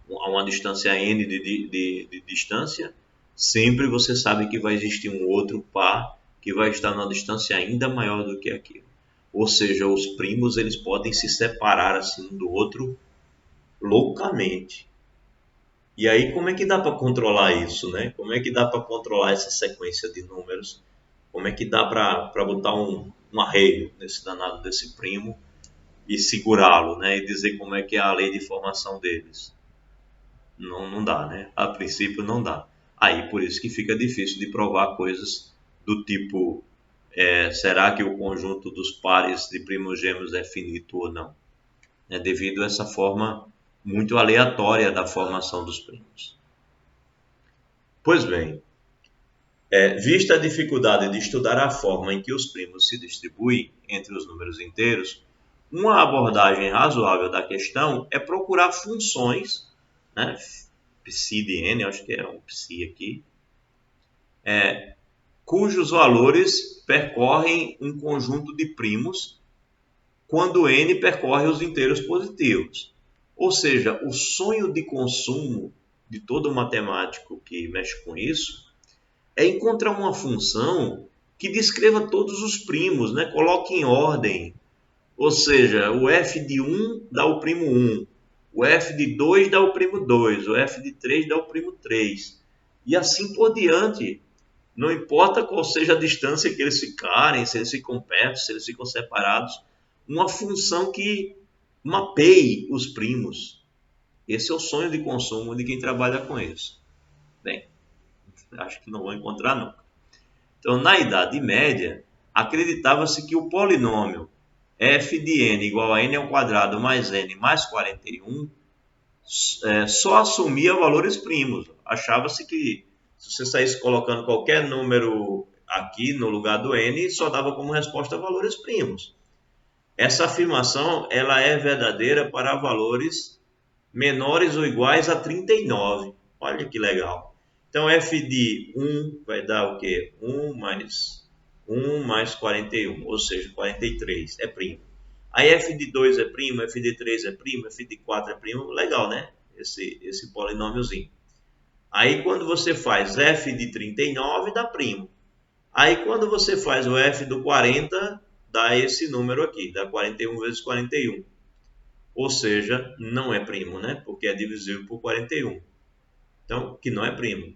uma distância n de distância, sempre você sabe que vai existir um outro par que vai estar numa distância ainda maior do que aquilo. Ou seja, os primos eles podem se separar assim um do outro loucamente. E aí como é que dá para controlar isso, né? Como é que dá para controlar essa sequência de números? Como é que dá para botar um arreio nesse danado desse primo e segurá-lo, né? E dizer como é que é a lei de formação deles? Não dá, né? A princípio não dá. Aí por isso que fica difícil de provar coisas do tipo, será que o conjunto dos pares de primos gêmeos é finito ou não? É devido a essa forma muito aleatória da formação dos primos. Pois bem, vista a dificuldade de estudar a forma em que os primos se distribuem entre os números inteiros, uma abordagem razoável da questão é procurar funções, né, psi de n, acho que é um psi aqui, cujos valores percorrem um conjunto de primos quando n percorre os inteiros positivos. Ou seja, o sonho de consumo de todo matemático que mexe com isso é encontrar uma função que descreva todos os primos, né? Coloque em ordem. Ou seja, o f de 1 dá o primo 1, o f de 2 dá o primo 2, o f de 3 dá o primo 3. E assim por diante. Não importa qual seja a distância que eles ficarem, se eles ficam perto, se eles ficam separados, uma função que mapeie os primos. Esse é o sonho de consumo de quem trabalha com isso. Bem, acho que não vou encontrar nunca. Então, na Idade Média, acreditava-se que o polinômio f de n igual a n ao quadrado mais n mais 41 só assumia valores primos. Achava-se que se você saísse colocando qualquer número aqui no lugar do n, só dava como resposta valores primos. Essa afirmação ela é verdadeira para valores menores ou iguais a 39. Olha que legal. Então, f de 1 vai dar o quê? 1 mais 41, ou seja, 43 é primo. Aí f de 2 é primo, f de 3 é primo, f de 4 é primo. Legal, né? Esse polinômiozinho. Aí, quando você faz f de 39, dá primo. Aí, quando você faz o f do 40, dá esse número aqui, dá 41 vezes 41. Ou seja, não é primo, né? Porque é divisível por 41. Então, que não é primo.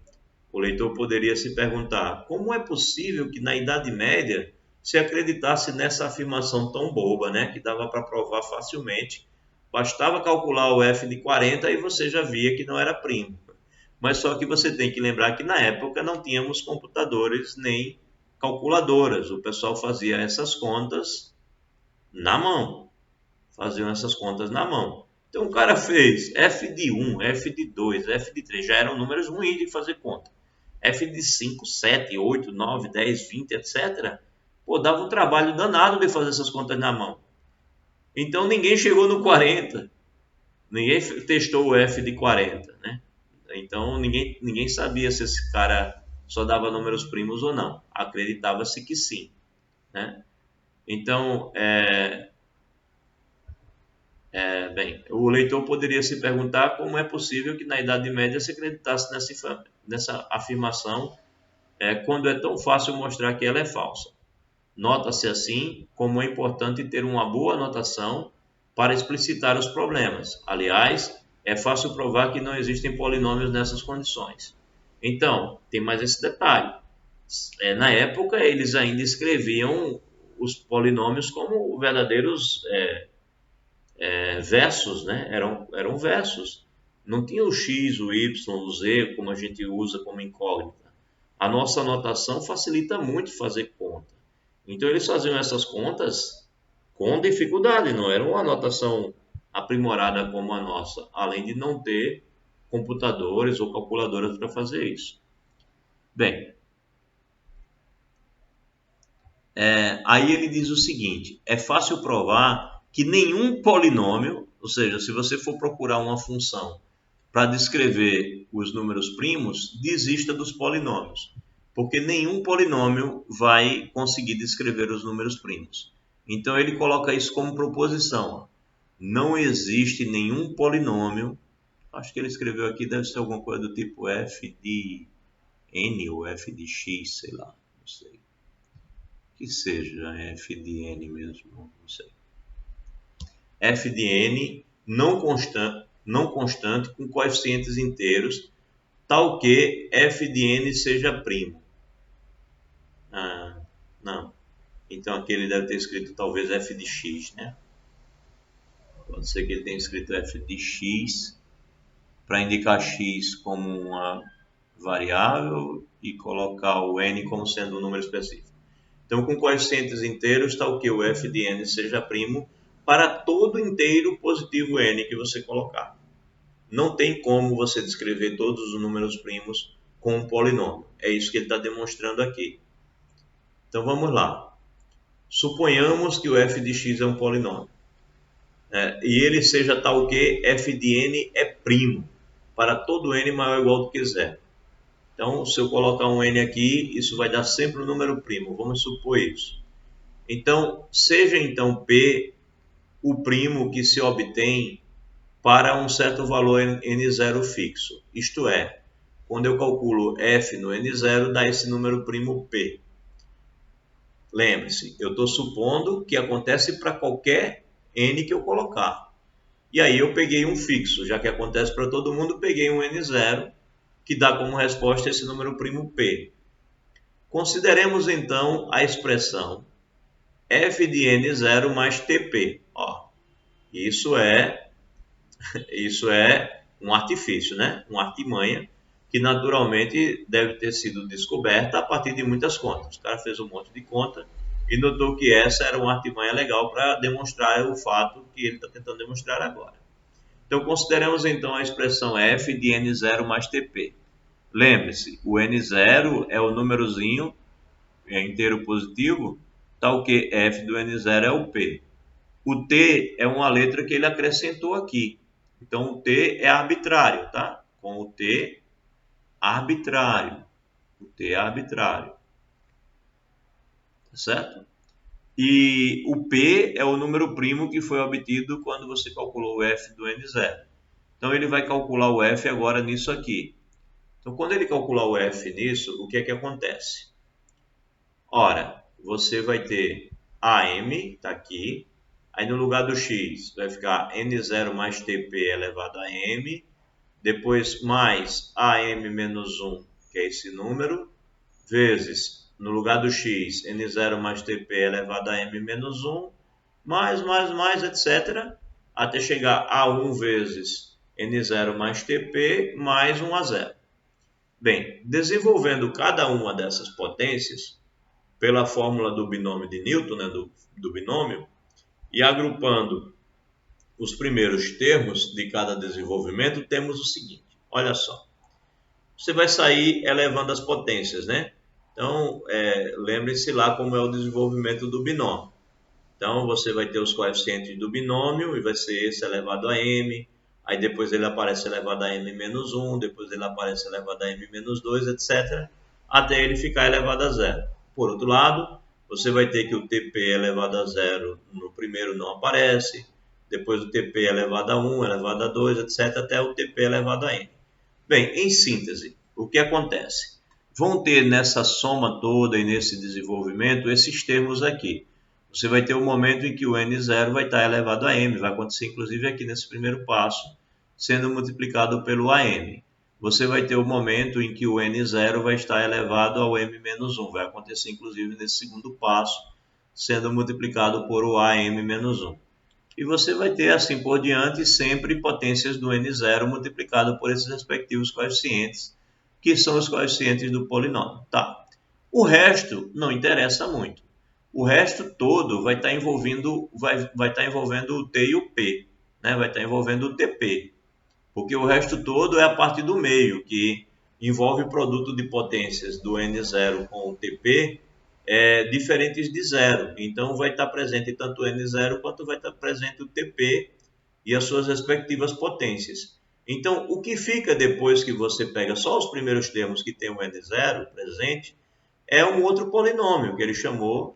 O leitor poderia se perguntar, como é possível que na Idade Média se acreditasse nessa afirmação tão boba, né? Que dava para provar facilmente. Bastava calcular o f de 40 e você já via que não era primo. Mas só que você tem que lembrar que na época não tínhamos computadores nem calculadoras. O pessoal fazia essas contas na mão. Faziam essas contas na mão. Então o cara fez f de 1, f de 2, f de 3, já eram números ruins de fazer conta. F de 5, 7, 8, 9, 10, 20, etc. Pô, dava um trabalho danado de fazer essas contas na mão. Então ninguém chegou no 40. Ninguém testou o f de 40, né? Então ninguém sabia se esse cara só dava números primos ou não. Acreditava-se que sim, né? Então, bem, o leitor poderia se perguntar como é possível que na Idade Média se acreditasse nessa afirmação quando é tão fácil mostrar que ela é falsa. Nota-se assim como é importante ter uma boa notação para explicitar os problemas. Aliás, é fácil provar que não existem polinômios nessas condições. Então, tem mais esse detalhe. Na época, eles ainda escreviam os polinômios como verdadeiros versos, né? Eram versos. Não tinha o x, o y, o z, como a gente usa como incógnita. A nossa anotação facilita muito fazer conta. Então eles faziam essas contas com dificuldade, não era uma anotação aprimorada como a nossa, além de não ter computadores ou calculadoras para fazer isso. Bem, aí ele diz o seguinte, é fácil provar que nenhum polinômio, ou seja, se você for procurar uma função para descrever os números primos, desista dos polinômios, porque nenhum polinômio vai conseguir descrever os números primos. Então ele coloca isso como proposição. Não existe nenhum polinômio, acho que ele escreveu aqui, deve ser alguma coisa do tipo f de n ou f de x, sei lá, não sei. Que seja f de n mesmo, não sei. F de n não constante com coeficientes inteiros, tal que f de n seja primo. Não. Então aqui ele deve ter escrito talvez f de x, né? Pode ser que ele tenha escrito f de x para indicar x como uma variável e colocar o n como sendo um número específico. Então, com coeficientes inteiros, está o que? O f de n seja primo para todo inteiro positivo n que você colocar. Não tem como você descrever todos os números primos com um polinômio. É isso que ele está demonstrando aqui. Então, vamos lá. Suponhamos que o f de x é um polinômio. E ele seja tal que f de n é primo para todo n maior ou igual do que zero. Então, se eu colocar um n aqui, isso vai dar sempre um número primo. Vamos supor isso. Então, seja então P o primo que se obtém para um certo valor n0 fixo. Isto é, quando eu calculo f no n0, dá esse número primo P. Lembre-se, eu estou supondo que acontece para qualquer n que eu colocar. E aí eu peguei um fixo, já que acontece para todo mundo, peguei um n0, que dá como resposta esse número primo P. Consideremos então a expressão f de n0 mais tp. Isso é um artifício, né? Uma artimanha que naturalmente deve ter sido descoberta a partir de muitas contas. O cara fez um monte de conta e notou que essa era uma artimanha legal para demonstrar o fato que ele está tentando demonstrar agora. Então, consideremos então a expressão f de n0 mais tp. Lembre-se, o n0 é o númerozinho inteiro positivo, tal que f do n0 é o p. O t é uma letra que ele acrescentou aqui. Então, o t é arbitrário, tá? Com o t arbitrário. O t é arbitrário. Tá certo? E o p é o número primo que foi obtido quando você calculou o f do n0. Então, ele vai calcular o f agora nisso aqui. Então, quando ele calcular o f nisso, o que é que acontece? Ora, você vai ter AM, está aqui. Aí no lugar do x vai ficar n0 mais tp elevado a m. Depois mais AM menos 1, que é esse número, vezes, no lugar do x, n0 mais tp elevado a m menos 1, mais, etc. Até chegar a 1 vezes n0 mais tp mais 1 a 0. Bem, desenvolvendo cada uma dessas potências, pela fórmula do binômio de Newton, né, do binômio, e agrupando os primeiros termos de cada desenvolvimento, temos o seguinte, olha só. Você vai sair elevando as potências, né? Então, lembre-se lá como é o desenvolvimento do binômio. Então, você vai ter os coeficientes do binômio, e vai ser esse elevado a m, aí depois ele aparece elevado a m menos 1, depois ele aparece elevado a m menos 2, etc., até ele ficar elevado a zero. Por outro lado, você vai ter que o TP elevado a zero no primeiro não aparece, depois o TP elevado a 1, elevado a 2, etc., até o TP elevado a n. Bem, em síntese, o que acontece? Vão ter nessa soma toda e nesse desenvolvimento esses termos aqui. Você vai ter um momento em que o n0 vai estar elevado a m, vai acontecer inclusive aqui nesse primeiro passo, sendo multiplicado pelo am. Você vai ter o momento em que o n0 vai estar elevado ao m-1, vai acontecer inclusive nesse segundo passo, sendo multiplicado por o am-1. E você vai ter assim por diante sempre potências do n0 multiplicado por esses respectivos coeficientes, que são os coeficientes do polinômio. Tá. O resto não interessa muito. O resto todo vai estar envolvendo o t e o p, né? Vai estar envolvendo o tp. Porque o resto todo é a parte do meio, que envolve o produto de potências do n0 com o tp diferentes de zero. Então, vai estar presente tanto o n0 quanto vai estar presente o tp e as suas respectivas potências. Então, o que fica depois que você pega só os primeiros termos que tem o n0 presente, é um outro polinômio, que ele chamou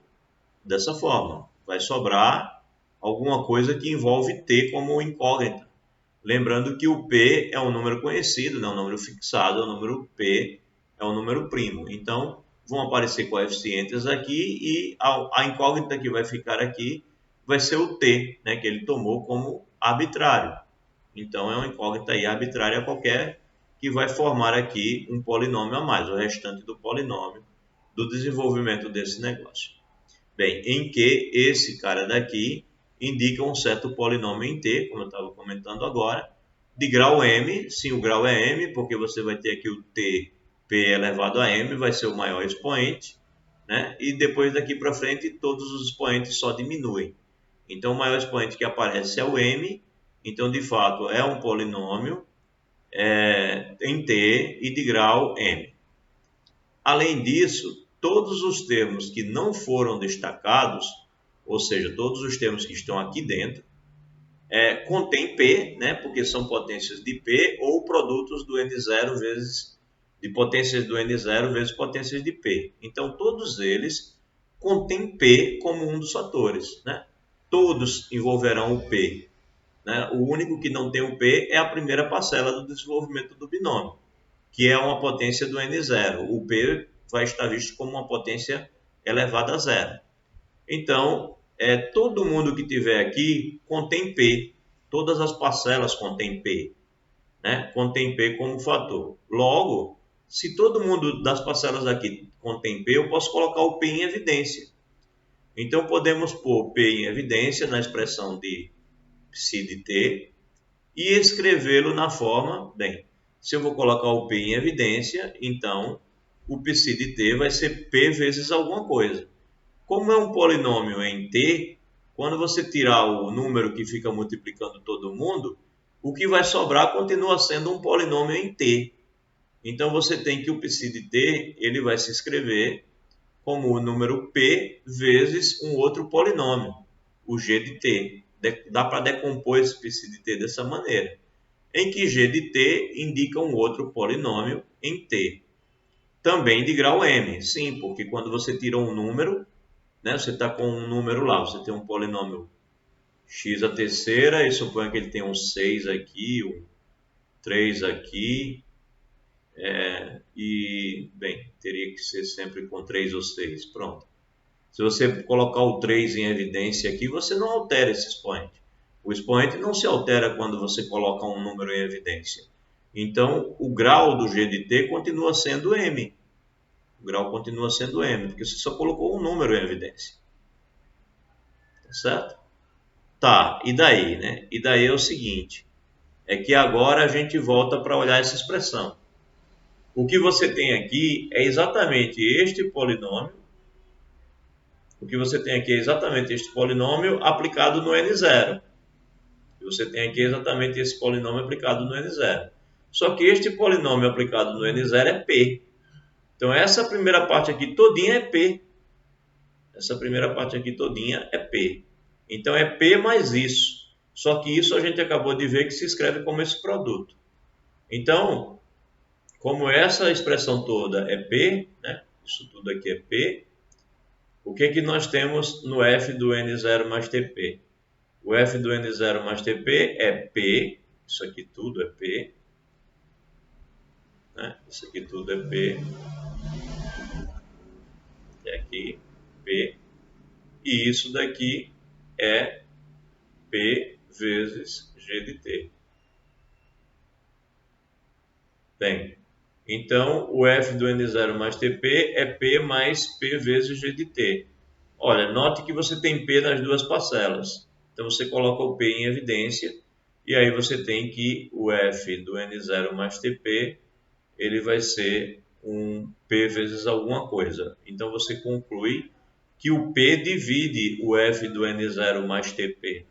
dessa forma. Vai sobrar alguma coisa que envolve t como incógnita. Lembrando que o P é um número conhecido, não é um número fixado, é um número P, é um número primo. Então, vão aparecer coeficientes aqui e a incógnita que vai ficar aqui vai ser o T, né, que ele tomou como arbitrário. Então, é uma incógnita aí arbitrária qualquer que vai formar aqui um polinômio a mais, o restante do polinômio do desenvolvimento desse negócio. Bem, em que esse cara daqui indica um certo polinômio em T, como eu estava comentando agora, de grau m, sim, o grau é m, porque você vai ter aqui o t, p elevado a m, vai ser o maior expoente, né? E depois daqui para frente todos os expoentes só diminuem. Então o maior expoente que aparece é o m, então de fato é um polinômio em t e de grau m. Além disso, todos os termos que não foram destacados, ou seja, todos os termos que estão aqui dentro, contém P, né, porque são potências de P ou produtos do N0 vezes de potências do N0 vezes potências de P. Então, todos eles contêm P como um dos fatores, né? Todos envolverão o P, né? O único que não tem o P é a primeira parcela do desenvolvimento do binômio, que é uma potência do N0. O P vai estar visto como uma potência elevada a zero. Então, todo mundo que tiver aqui contém P. Todas as parcelas contêm P, né? Contém P como fator. Logo, se todo mundo das parcelas aqui contém P, eu posso colocar o P em evidência. Então, podemos pôr P em evidência na expressão de psi de t e escrevê-lo na forma, bem, se eu vou colocar o P em evidência, então o psi de t vai ser P vezes alguma coisa. Como é um polinômio em t, quando você tirar o número que fica multiplicando todo mundo, o que vai sobrar continua sendo um polinômio em t. Então você tem que o psi de t ele vai se escrever como o número p vezes um outro polinômio, o g de t. Dá para decompor esse psi de t dessa maneira, em que g de t indica um outro polinômio em t. Também de grau m, sim, porque quando você tira um número, né, você está com um número lá, você tem um polinômio x a terceira, e suponha que ele tem um 6 aqui, um 3 aqui, e, bem, teria que ser sempre com 3 ou 6, pronto. Se você colocar o 3 em evidência aqui, você não altera esse expoente. O expoente não se altera quando você coloca um número em evidência. Então, o grau do g de t continua sendo m. O grau continua sendo m, porque você só colocou um número em evidência. Tá certo? Tá, e daí, né? E daí é o seguinte, é que agora a gente volta para olhar essa expressão. O que você tem aqui é exatamente este polinômio. O que você tem aqui é exatamente este polinômio aplicado no n0. E você tem aqui exatamente esse polinômio aplicado no n0. Só que este polinômio aplicado no n0 é p. Então essa primeira parte aqui todinha é p. Essa primeira parte aqui todinha é p. Então é p mais isso. Só que isso a gente acabou de ver que se escreve como esse produto. Então, como essa expressão toda é p, né? Isso tudo aqui é p, o que que nós temos no f do n0 mais tp? O f do n0 mais tp é p, isso aqui tudo é p, né? Isso aqui tudo é p, e aqui p, e isso daqui é p vezes g de t. Bem, então o f do n0 mais tp é p mais p vezes g de t. Olha, note que você tem p nas duas parcelas. Então você coloca o p em evidência e aí você tem que o f do n0 mais tp ele vai ser um p vezes alguma coisa. Então você conclui que o p divide o f do n0 mais tp.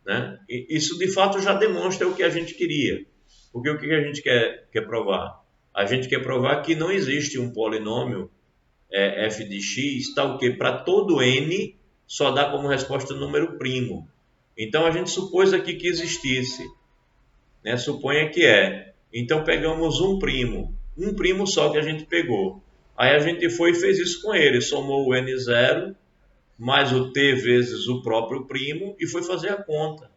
Né? E isso de fato já demonstra o que a gente queria. Porque o que a gente quer provar? A gente quer provar que não existe um polinômio f de x tal que para todo n só dá como resposta o número primo. Então a gente supôs aqui que existisse, né? Suponha que é. Então pegamos um primo só que a gente pegou. Aí a gente foi e fez isso com ele, somou o n0 mais o t vezes o próprio primo e foi fazer a conta.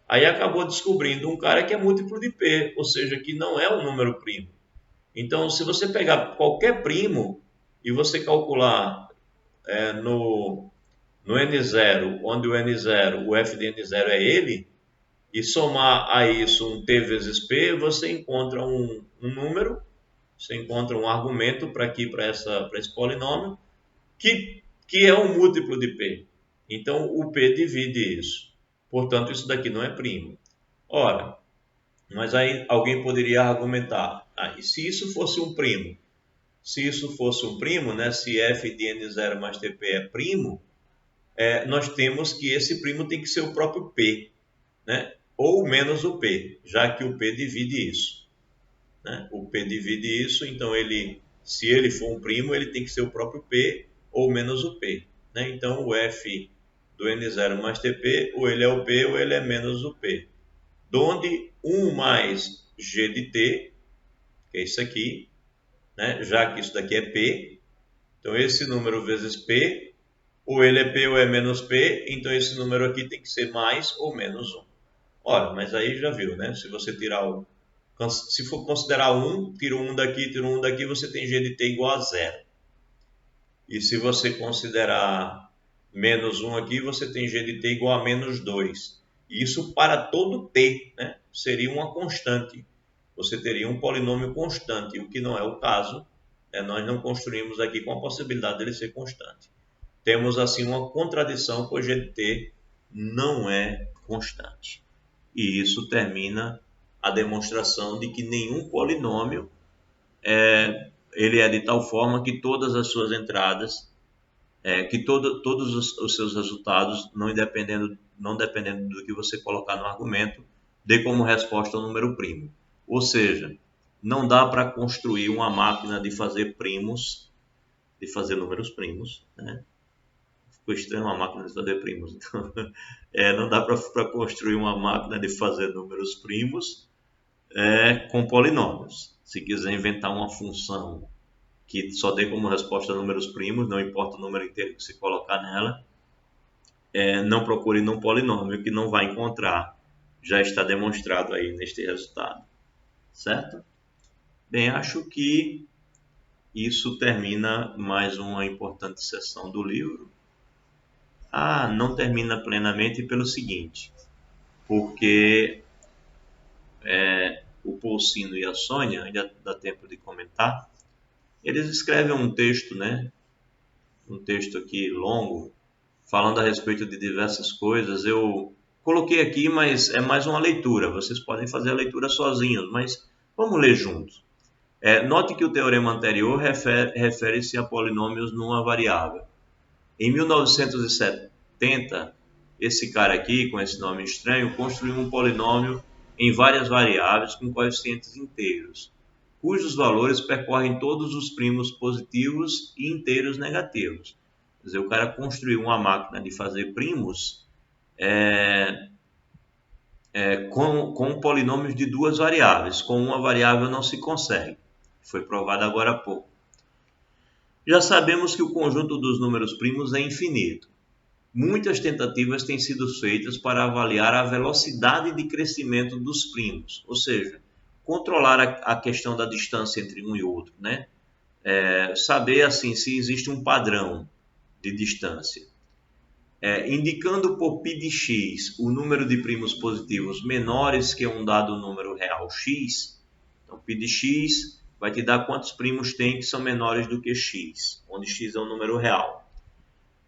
Aí acabou descobrindo um cara que é múltiplo de p, ou seja, que não é um número primo. Então, se você pegar qualquer primo e você calcular no n0, onde o n0, o f de n0 é ele, e somar a isso um t vezes p, você encontra um número, você encontra um argumento para aqui, para esse polinômio, que é um múltiplo de p. Então, o p divide isso. Portanto, isso daqui não é primo. Ora, Mas aí alguém poderia argumentar, e se isso fosse um primo? Se isso fosse um primo, né, se f de n0 mais tp é primo, nós temos que esse primo tem que ser o próprio p, né? Ou menos o p, já que o p divide isso, né? O p divide isso, então se ele for um primo, ele tem que ser o próprio p ou menos o p, né? Então o f do n0 mais tp, ou ele é o p ou ele é menos o p, donde 1 mais g de t, que é isso aqui, né? Já que isso daqui é p, então esse número vezes p, ou ele é p ou é menos p, então esse número aqui tem que ser mais ou menos 1. Ora, mas aí já viu, né? Se você se for considerar 1, tira 1 daqui, tira 1 daqui, você tem g de t igual a 0. E se você considerar menos 1 aqui, você tem g de t igual a menos 2. E isso para todo t, né? Seria uma constante. Você teria um polinômio constante, o que não é o caso. Nós não construímos aqui com a possibilidade dele ser constante. Temos assim uma contradição, pois g de t não é constante. E isso termina a demonstração de que nenhum polinômio ele é de tal forma que todas as suas entradas, que todos os seus resultados, não dependendo do que você colocar no argumento, dê como resposta o número primo. Ou seja, não dá para construir uma máquina de fazer primos, de fazer números primos, né? Ficou estranho uma máquina de fazer primos. Então, não dá para construir uma máquina de fazer números primos com polinômios. Se quiser inventar uma função que só dê como resposta números primos, não importa o número inteiro que se colocar nela, não procure num polinômio que não vai encontrar. Já está demonstrado aí neste resultado. Certo? Bem, acho que isso termina mais uma importante seção do livro. Não termina plenamente pelo seguinte, porque o Poulsino e a Sônia, ainda dá tempo de comentar, eles escrevem um texto, né? Um texto aqui longo, falando a respeito de diversas coisas. Eu coloquei aqui, mas é mais uma leitura. Vocês podem fazer a leitura sozinhos, mas vamos ler juntos. Note que o teorema anterior refere-se a polinômios numa variável. Em 1970, esse cara aqui, com esse nome estranho, construiu um polinômio em várias variáveis com coeficientes inteiros, cujos valores percorrem todos os primos positivos e inteiros negativos. Quer dizer, o cara construiu uma máquina de fazer primos com polinômios de duas variáveis. Com uma variável não se consegue. Foi provado agora há pouco. Já sabemos que o conjunto dos números primos é infinito. Muitas tentativas têm sido feitas para avaliar a velocidade de crescimento dos primos, ou seja, controlar a questão da distância entre um e outro, né? Saber assim se existe um padrão de distância. Indicando por π de x o número de primos positivos menores que um dado número real x, então π de x vai te dar quantos primos tem que são menores do que x, onde x é um número real.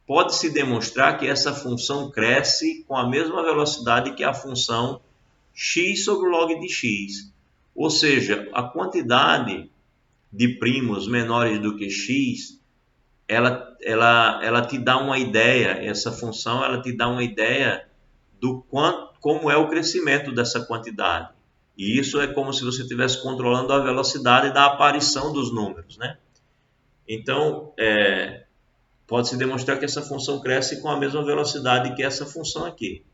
Pode-se demonstrar que essa função cresce com a mesma velocidade que a função x sobre o log de x. Ou seja, a quantidade de primos menores do que x, ela te dá uma ideia, essa função ela te dá uma ideia do como é o crescimento dessa quantidade. E isso é como se você estivesse controlando a velocidade da aparição dos números, né? Então, pode-se demonstrar que essa função cresce com a mesma velocidade que essa função aqui.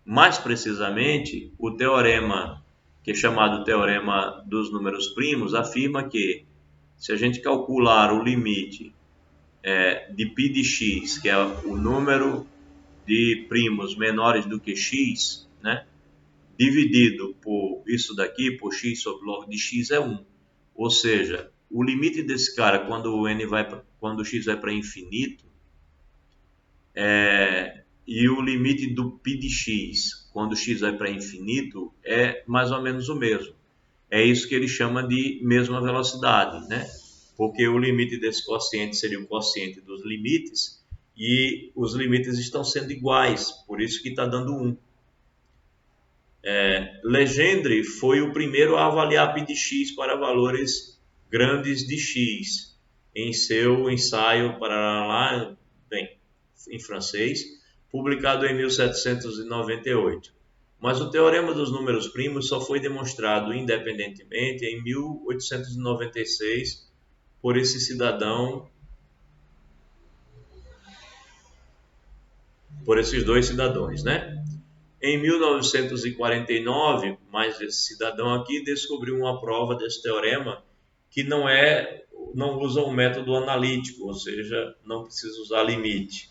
Mais precisamente, o teorema, que é chamado teorema dos números primos, afirma que se a gente calcular o limite de π de x, que é o número de primos menores do que x, né, dividido por isso daqui, por x sobre log de x, é 1. Ou seja, o limite desse cara, quando o x vai para infinito, e o limite do π de x, quando x vai para infinito, é mais ou menos o mesmo. É isso que ele chama de mesma velocidade, né? Porque o limite desse quociente seria o quociente dos limites, e os limites estão sendo iguais, por isso que está dando 1. Legendre foi o primeiro a avaliar π de x para valores grandes de x em seu ensaio em francês, publicado em 1798. Mas o teorema dos números primos só foi demonstrado independentemente em 1896 por esse cidadão, por esses dois cidadãos, né? Em 1949, mais esse cidadão aqui descobriu uma prova desse teorema que não usa um método analítico, ou seja, não precisa usar limite,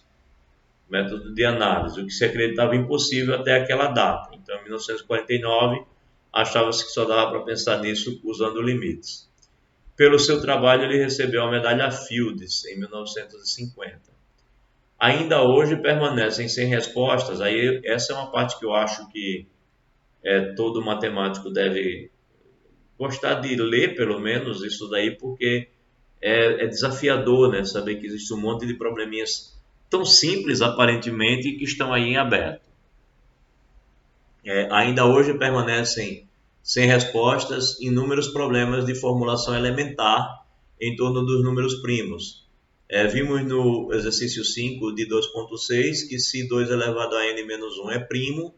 método de análise, o que se acreditava impossível até aquela data. Então, em 1949, achava-se que só dava para pensar nisso usando limites. Pelo seu trabalho, ele recebeu a medalha Fields em 1950. Ainda hoje permanecem sem respostas. Aí essa é uma parte que eu acho que todo matemático deve gostar de ler, pelo menos, isso daí, porque é desafiador, né? Saber que existe um monte de probleminhas tão simples, aparentemente, que estão aí em aberto. Ainda hoje permanecem sem respostas inúmeros problemas de formulação elementar em torno dos números primos. Vimos no exercício 5 de 2.6 que se 2 elevado a n menos 1 é primo,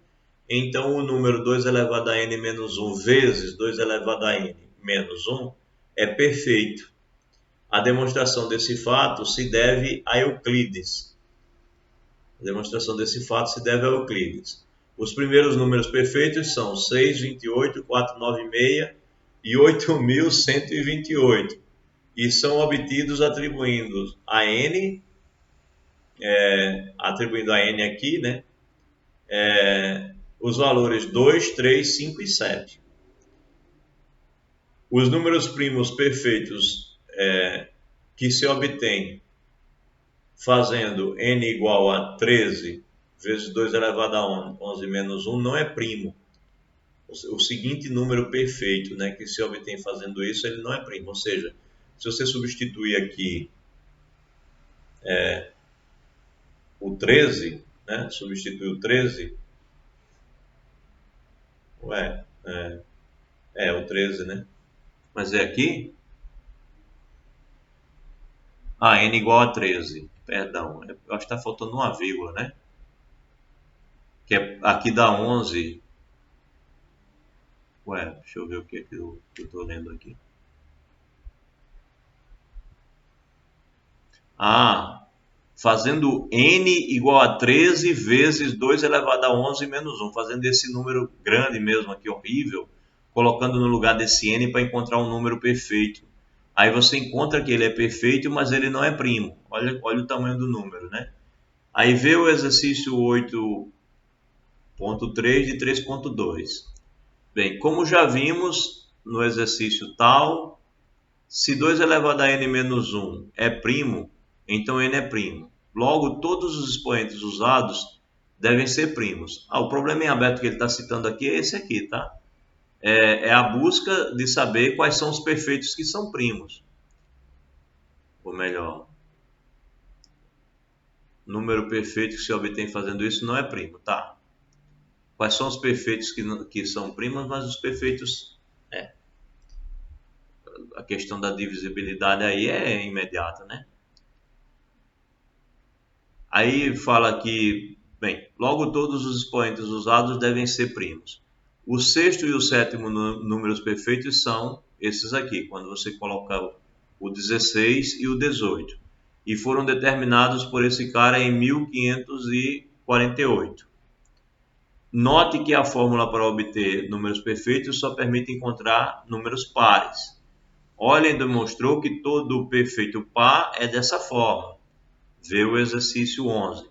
então o número 2 elevado a n menos 1 vezes 2 elevado a n menos 1 é perfeito. A demonstração desse fato se deve a Euclides. Os primeiros números perfeitos são 6, 28, 496 e 8.128. E são obtidos atribuindo a n aqui, né? Os valores 2, 3, 5 e 7. Os números primos perfeitos que se obtém fazendo n igual a 13 vezes 2 elevado a 11 menos 1 não é primo. O seguinte número perfeito, né, que se obtém fazendo isso, ele não é primo. Ou seja, se você substituir aqui o 13, né, substituir o 13, o 13, né? Mas é aqui? N igual a 13. Perdão, eu acho que está faltando uma vírgula, né? Que aqui dá 11. Deixa eu ver o que eu estou lendo aqui. Fazendo n igual a 13 vezes 2 elevado a 11 menos 1. Fazendo esse número grande mesmo aqui, horrível, colocando no lugar desse n para encontrar um número perfeito. Aí você encontra que ele é perfeito, mas ele não é primo. Olha o tamanho do número, né? Aí vê o exercício 8.3 de 3.2. Bem, como já vimos no exercício tal, se 2 elevado a n menos 1 é primo, então n é primo. Logo, todos os expoentes usados devem ser primos. O problema em aberto que ele está citando aqui é esse aqui, tá? É a busca de saber quais são os perfeitos que são primos. Ou melhor, número perfeito que se obtém fazendo isso não é primo, tá? Quais são os perfeitos que são primos, mas os perfeitos... A questão da divisibilidade aí é imediata, né? Aí fala que, bem, logo todos os expoentes usados devem ser primos. O sexto e o sétimo números perfeitos são esses aqui, quando você coloca o 16 e o 18. E foram determinados por esse cara em 1548. Note que a fórmula para obter números perfeitos só permite encontrar números pares. Euler demonstrou que todo perfeito par é dessa forma. Vê o exercício 11.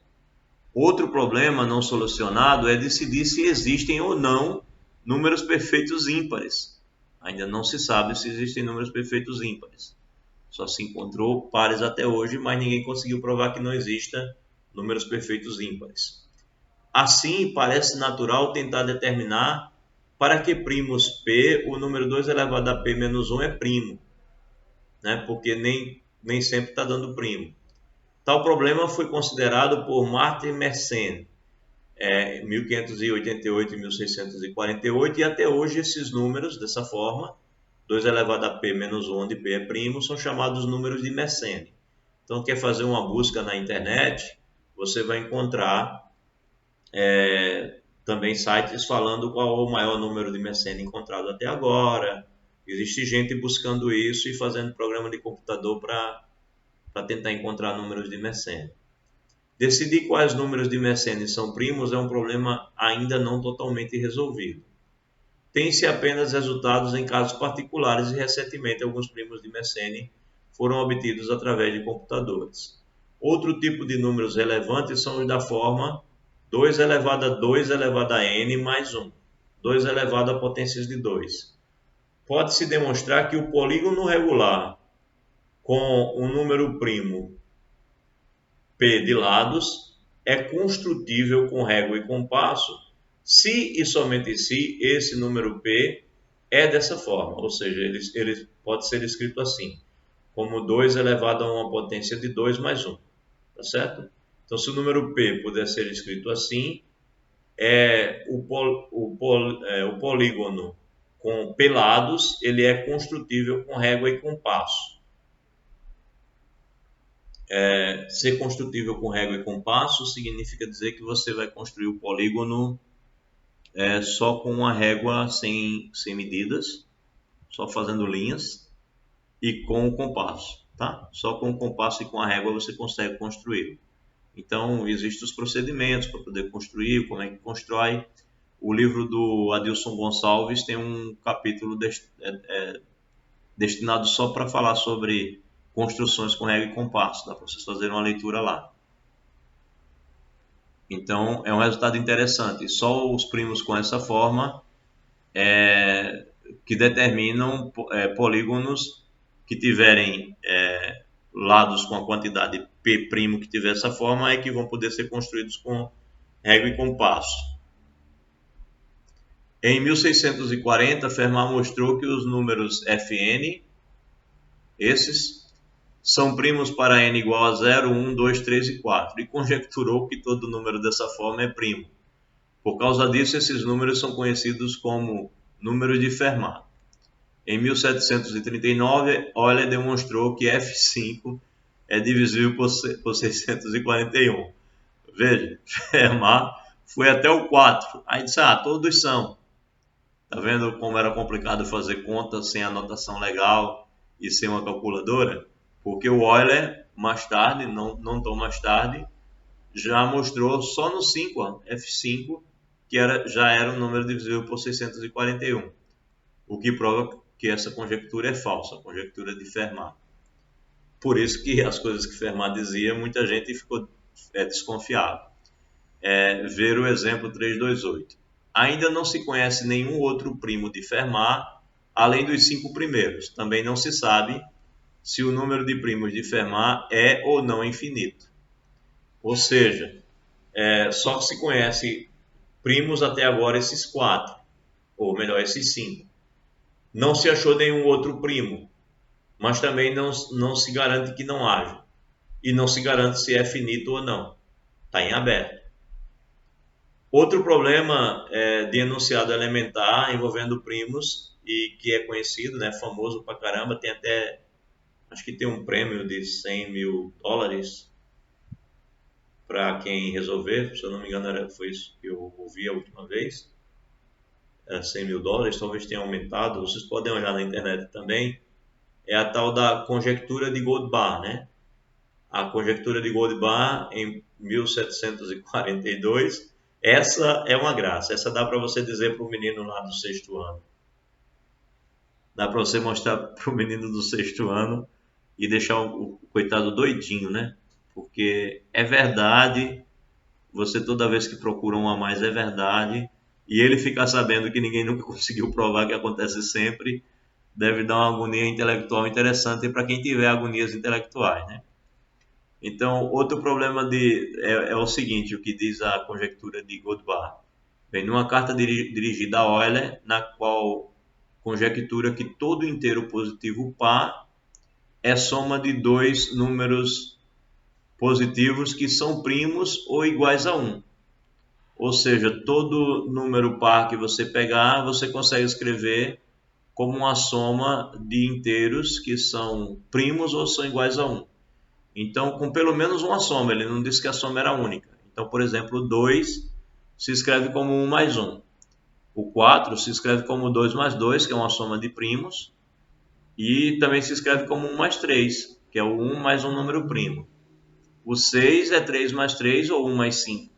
Outro problema não solucionado é decidir se existem ou não números perfeitos ímpares. Ainda não se sabe se existem números perfeitos ímpares. Só se encontrou pares até hoje, mas ninguém conseguiu provar que não exista números perfeitos ímpares. Assim, parece natural tentar determinar para que primos P o número 2 elevado a P menos 1 é primo, né? Porque nem sempre está dando primo. Tal problema foi considerado por Martin Mersenne 1588 e 1648, e até hoje esses números, dessa forma, 2 elevado a p menos 1, onde p é primo, são chamados números de Mersenne. Então, quer fazer uma busca na internet, você vai encontrar também sites falando qual o maior número de Mersenne encontrado até agora. Existe gente buscando isso e fazendo programa de computador para tentar encontrar números de Mersenne. Decidir quais números de Mersenne são primos é um problema ainda não totalmente resolvido. Tem-se apenas resultados em casos particulares e recentemente alguns primos de Mersenne foram obtidos através de computadores. Outro tipo de números relevantes são os da forma 2 elevado a 2 elevado a n mais 1, 2 elevado a potências de 2. Pode-se demonstrar que o polígono regular com um número primo P de lados é construtível com régua e compasso se e somente se esse número P é dessa forma, ou seja, ele pode ser escrito assim, como 2 elevado a uma potência de 2 mais 1, tá certo? Então, se o número P puder ser escrito assim, o polígono com P lados, ele é construtível com régua e compasso. Ser construtível com régua e compasso significa dizer que você vai construir o polígono só com uma régua sem medidas, só fazendo linhas, e com o compasso, tá? Só com o compasso e com a régua você consegue construir. Então, existem os procedimentos para poder construir, como é que constrói. O livro do Adilson Gonçalves tem um capítulo destinado só para falar sobre construções com régua e compasso. Dá para vocês fazerem uma leitura lá. Então, é um resultado interessante. Só os primos com essa forma que determinam polígonos que tiverem lados com a quantidade P' que tiver essa forma é que vão poder ser construídos com régua e compasso. Em 1640, Fermat mostrou que os números Fn, esses, são primos para n igual a 0, 1, 2, 3 e 4, e conjecturou que todo número dessa forma é primo. Por causa disso, esses números são conhecidos como números de Fermat. Em 1739, Euler demonstrou que F5 é divisível por 641. Veja, Fermat foi até o 4. Aí disse, todos são. Tá vendo como era complicado fazer conta sem anotação legal e sem uma calculadora? Porque o Euler, mais tarde, não tão mais tarde, já mostrou só no 5, F5, que já era um número divisível por 641. O que prova que essa conjectura é falsa, a conjectura de Fermat. Por isso que as coisas que Fermat dizia, muita gente ficou desconfiada. Ver o exemplo 328. Ainda não se conhece nenhum outro primo de Fermat, além dos 5 primeiros. Também não se sabe se o número de primos de Fermat é ou não infinito. Ou seja, só se conhece primos até agora esses 4, ou melhor, esses 5. Não se achou nenhum outro primo, mas também não se garante que não haja. E não se garante se é finito ou não. Está em aberto. Outro problema de enunciado elementar envolvendo primos, e que é conhecido, famoso pra caramba, tem até, acho que tem um prêmio de $100 mil para quem resolver, se eu não me engano foi isso que eu ouvi a última vez, $100 mil, talvez tenha aumentado, vocês podem olhar na internet também, é a tal da conjectura de Goldbach, A conjectura de Goldbach em 1742, essa é uma graça, essa dá para você dizer para o menino lá do 6º ano. Dá para você mostrar para o menino do 6º ano e deixar o coitado doidinho, Porque é verdade, você toda vez que procura um a mais é verdade, e ele ficar sabendo que ninguém nunca conseguiu provar que acontece sempre, deve dar uma agonia intelectual interessante para quem tiver agonias intelectuais, Então, outro problema é o seguinte, o que diz a conjectura de Goldbach. Vem numa carta dirigida a Euler, na qual conjectura que todo inteiro positivo par é soma de 2 números positivos que são primos ou iguais a 1. ou seja, todo número par que você pegar, você consegue escrever como uma soma de inteiros que são primos ou são iguais a 1. Então, com pelo menos uma soma, ele não disse que a soma era única. Então, por exemplo, o 2 se escreve como 1 mais 1. O 4 se escreve como 2 mais 2, que é uma soma de primos. E também se escreve como 1 mais 3, que é o 1 mais um número primo. O 6 é 3 mais 3 ou 1 mais 5.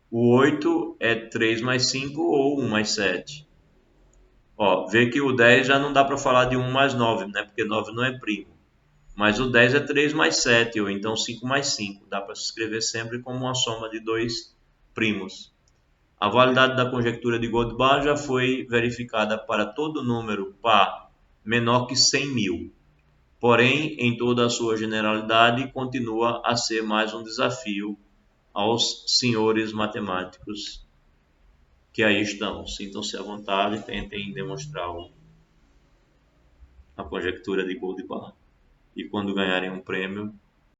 O 8 é 3 mais 5 ou 1 mais 7. Ó, vê que o 10 já não dá para falar de 1 mais 9, né? Porque 9 não é primo. Mas o 10 é 3 mais 7, ou então 5 mais 5. Dá para se escrever sempre como uma soma de dois primos. A validade da conjectura de Goldbach já foi verificada para todo número par menor que 100.000. Porém, em toda a sua generalidade, continua a ser mais um desafio aos senhores matemáticos que aí estão. Sintam-se à vontade e tentem demonstrar a conjectura de Goldbach. E quando ganharem um prêmio,